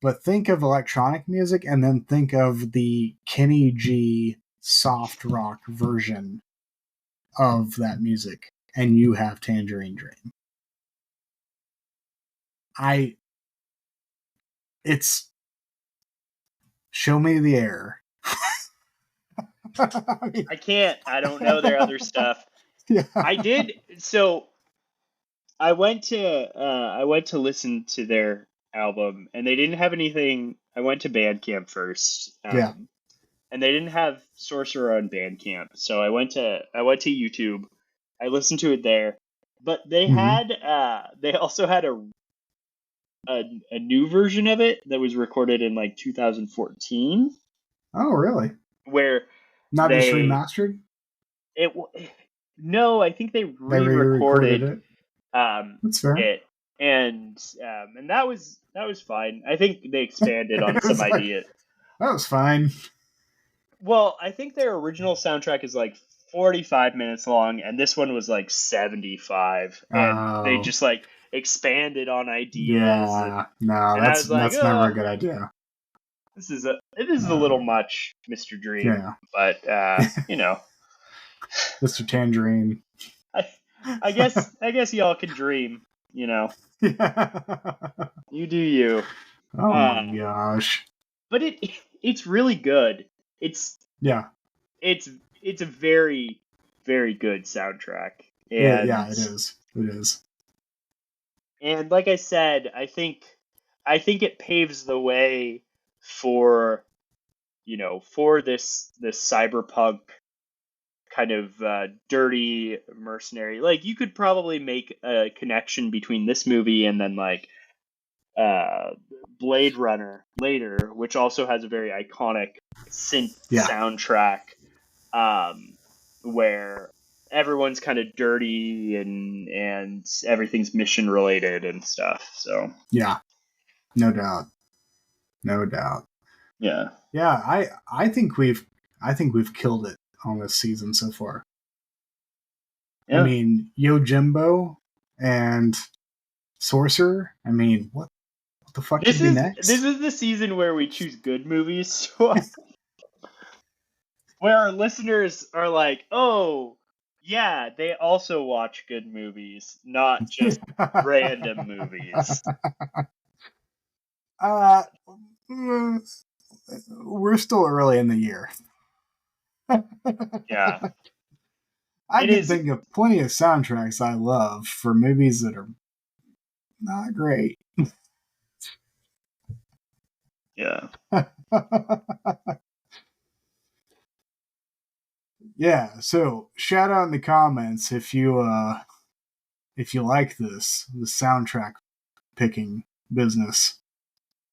But think of electronic music and then think of the Kenny G soft rock version of that music, and you have Tangerine Dream. It's Show Me the Air. I can't. I don't know their other stuff. Yeah. I did. So I went to listen to their album, and they didn't have anything. I went to Bandcamp first, Yeah. and they didn't have Sorcerer on Bandcamp. So I went to YouTube. I listened to it there, but Mhm. they also had a new version of it that was recorded in like 2014, Oh, really? where Not just they remastered? it w- no, I think they They re-recorded re-recorded it. That's fair. it, and that was fine. I think they expanded on It some was like, ideas. that was fine. Well, I think their original soundtrack is like 45 minutes long, and this one was like 75, and they Oh, just like expanded on ideas, yeah. No, and I was like, that's never a oh, good idea. this is a little No. much, Mr. Dream, Yeah. but Mr. Tangerine. I, I guess y'all can dream, Yeah. you do you. Oh my Uh, gosh. but it's really good. It's Yeah. it's it's a very very good soundtrack, Yeah, and it is. It is. like I said, I think it paves the way for for this cyberpunk kind of dirty mercenary. Like you could probably make a connection between this movie and then like uh, Blade Runner later, which also has a very iconic synth Yeah. soundtrack, um, where everyone's kind of dirty and everything's mission related and stuff. So Yeah. No doubt. No doubt. yeah, Yeah, I think we've killed it on this season so far. I yeah. mean, Yojimbo and Sorcerer. I mean, what the fuck This could be is next? the season where we choose good movies, where our listeners are like, oh. Yeah, they also watch good movies, not just random movies. uh, we're still early in the year. Yeah, I it can is. think of plenty of soundtracks I love for movies that are not great. Yeah. Yeah, so shout out in the comments if you like the soundtrack picking business,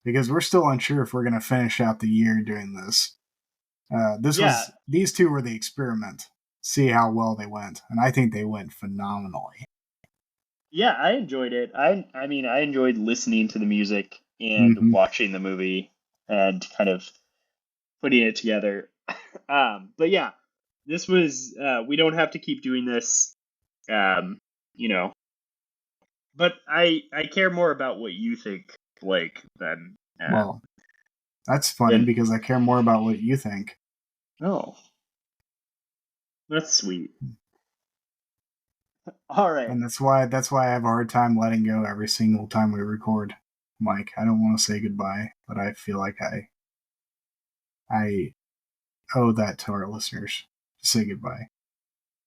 because we're still unsure if we're going to finish out the year doing this. Yeah, These two were the experiment, see how well they went, and I think they went phenomenally. yeah, I enjoyed it. I mean, I enjoyed listening to the music and Hmm. watching the movie and kind of putting it together. But yeah, this was. We don't have to keep doing this. Um, you know, but I care more about what you think, Blake, Well, that's funny than. because I care more about what you think. Oh, that's sweet. All right. And that's why I have a hard time letting go every single time we record. Mike, I don't want to say goodbye, but I feel like I owe that to our listeners to say goodbye.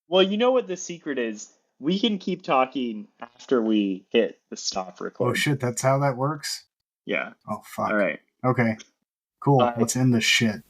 Well, you know what the secret is? We can keep talking after we hit the stop Oh record. shit, that's how that works? Yeah. Oh All fuck. right. Okay. Cool. Bye. Let's end this shit.